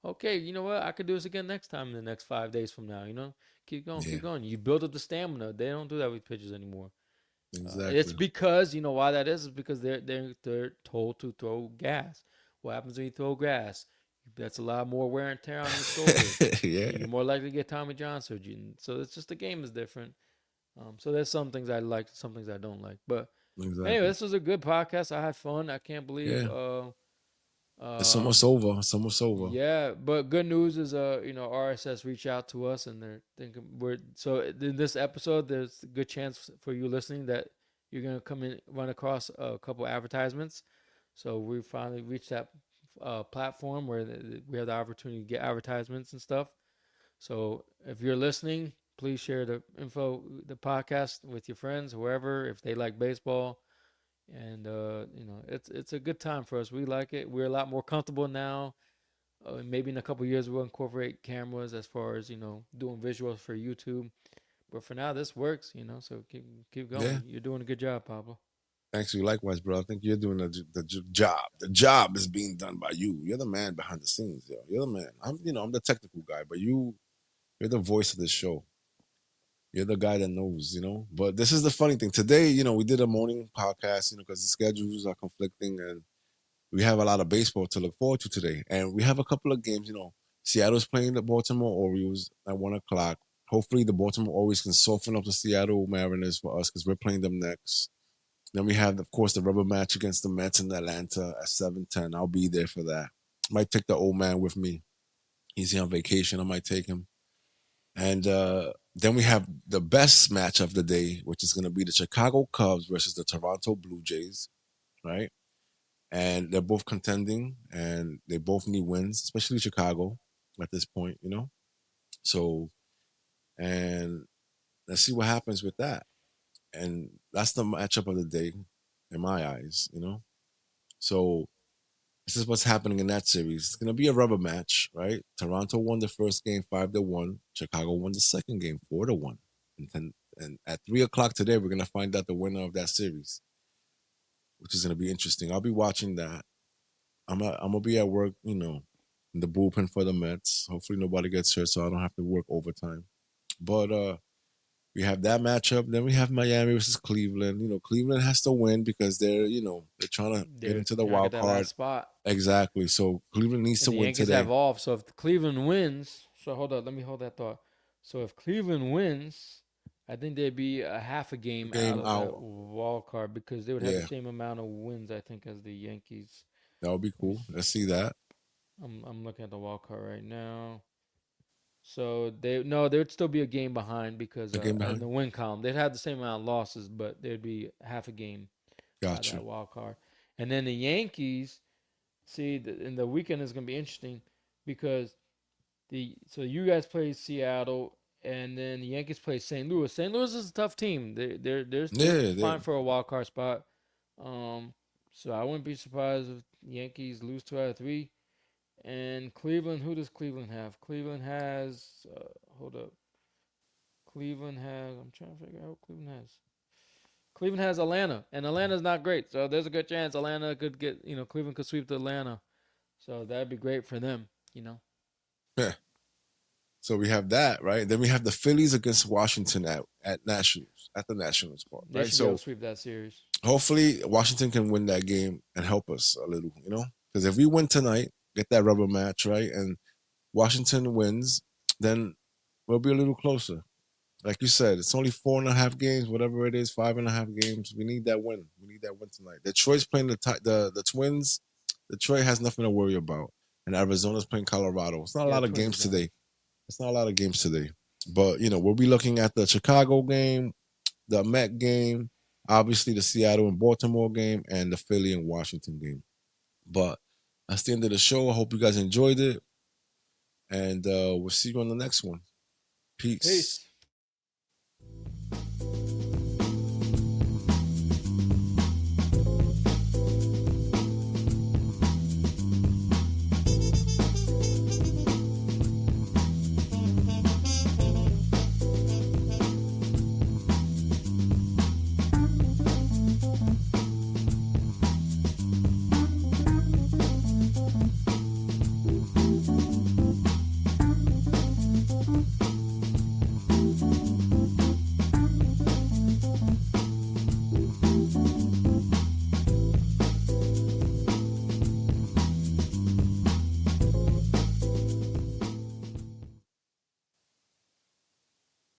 Okay, you know what? I could do this again next time in the next 5 days from now. Keep going, Yeah. keep going. You build up the stamina. They don't do that with pitchers anymore. It's Exactly. because why that is because they're told to throw gas. What happens when you throw gas? That's a lot more wear and tear on your shoulders. Yeah. You're more likely to get Tommy John surgery. So it's just the game is different. So there's some things I like, some things I don't like. But anyway, Exactly. this was a good podcast. I had fun. I can't believe. Yeah. It's Uh, almost over. It's almost over. yeah, but good news is RSS reached out to us and they're thinking we're so in this episode there's a good chance for you listening that you're gonna come in run across a couple advertisements. So we finally reached that platform where we have the opportunity to get advertisements and stuff. So if you're listening, please share the podcast with your friends, whoever, if they like baseball. And it's a good time for us. We like it. We're a lot more comfortable now. Maybe in a couple years we'll incorporate cameras as far as doing visuals for YouTube. But for now, this works. So keep Yeah. going. You're doing a good job, Pablo. Thanks you. Likewise, bro. I think you're doing the job. The job is being done by you. You're the man behind the scenes, yo. You're the man. I'm the technical guy, but you're the voice of the show. You're the guy that knows. But this is the funny thing. Today, we did a morning podcast, because the schedules are conflicting and we have a lot of baseball to look forward to today. And we have a couple of games. Seattle's playing the Baltimore Orioles at 1 o'clock. Hopefully the Baltimore Orioles can soften up the Seattle Mariners for us because we're playing them next. Then we have, of course, the rubber match against the Mets in Atlanta at 7:10. I'll be there for that. Might take the old man with me. He's here on vacation. I might take him. And then we have the best match of the day, which is going to be the Chicago Cubs versus the Toronto Blue Jays, right? And they're both contending, and they both need wins, especially Chicago at this point, you know. So, and let's see what happens with that. And that's the matchup of the day, in my eyes, you know. So this is what's happening in that series. It's gonna be a rubber match, right? Toronto won the first game 5-1. Chicago won the second game 4-1. And at 3 o'clock today, we're gonna find out the winner of that series, which is gonna be interesting. I'll be watching that. I'm gonna be at work, in the bullpen for the Mets. Hopefully nobody gets hurt, so I don't have to work overtime. But we have that matchup. Then we have Miami versus Cleveland. Cleveland has to win because they're trying to get They're into the trying to get wild that card. last spot. Exactly. So Cleveland needs And to the win Yankees have today. off. So if Cleveland wins, so hold up, let me hold that thought. So if Cleveland wins, I think they'd be a half a game out Game of that out. wild card because they would have the Yeah, same amount of wins, I think, as the Yankees. that would be Let me cool. see. Let's see that. I'm looking at the wild card right now. So they no, there'd still be a game behind because A game in behind. the win column they'd have the same amount of losses, but there'd be half a game by Got you. that wild card. And then the Yankees, see, in the weekend is going to be interesting because so you guys play Seattle, and then the Yankees play St. Louis. St. Louis is a tough team. They're Yeah, fine for a wild card spot. Um, so I wouldn't be surprised if the Yankees lose 2 out of 3. And Cleveland, who does Cleveland have? Cleveland has hold up. Cleveland has. I'm trying to figure out who Cleveland has. Cleveland has Atlanta, and Atlanta's not great. So there's a good chance Atlanta could get. Cleveland could sweep the Atlanta. So that'd be great for them. yeah. So we have that, right? Then we have the Phillies against Washington at Nationals at the Nationals Park, They right? should be able So to sweep that series. hopefully Washington can win that game and help us a little, because if we win tonight, get that rubber match, right, and Washington wins, then we'll be a little closer. Like you said, it's only 4.5 games, whatever it is, 5.5 games. We need that win. We need that win tonight. Detroit's playing the Twins. Detroit has nothing to worry about, and Arizona's playing Colorado. It's not a Yeah, lot of Twins are games done. today. It's not a lot of games today, but we'll be looking at the Chicago game, the Met game, obviously the Seattle and Baltimore game, and the Philly and Washington game. But that's the end of the show. I hope you guys enjoyed it, and we'll see you on the next one. Peace. Peace.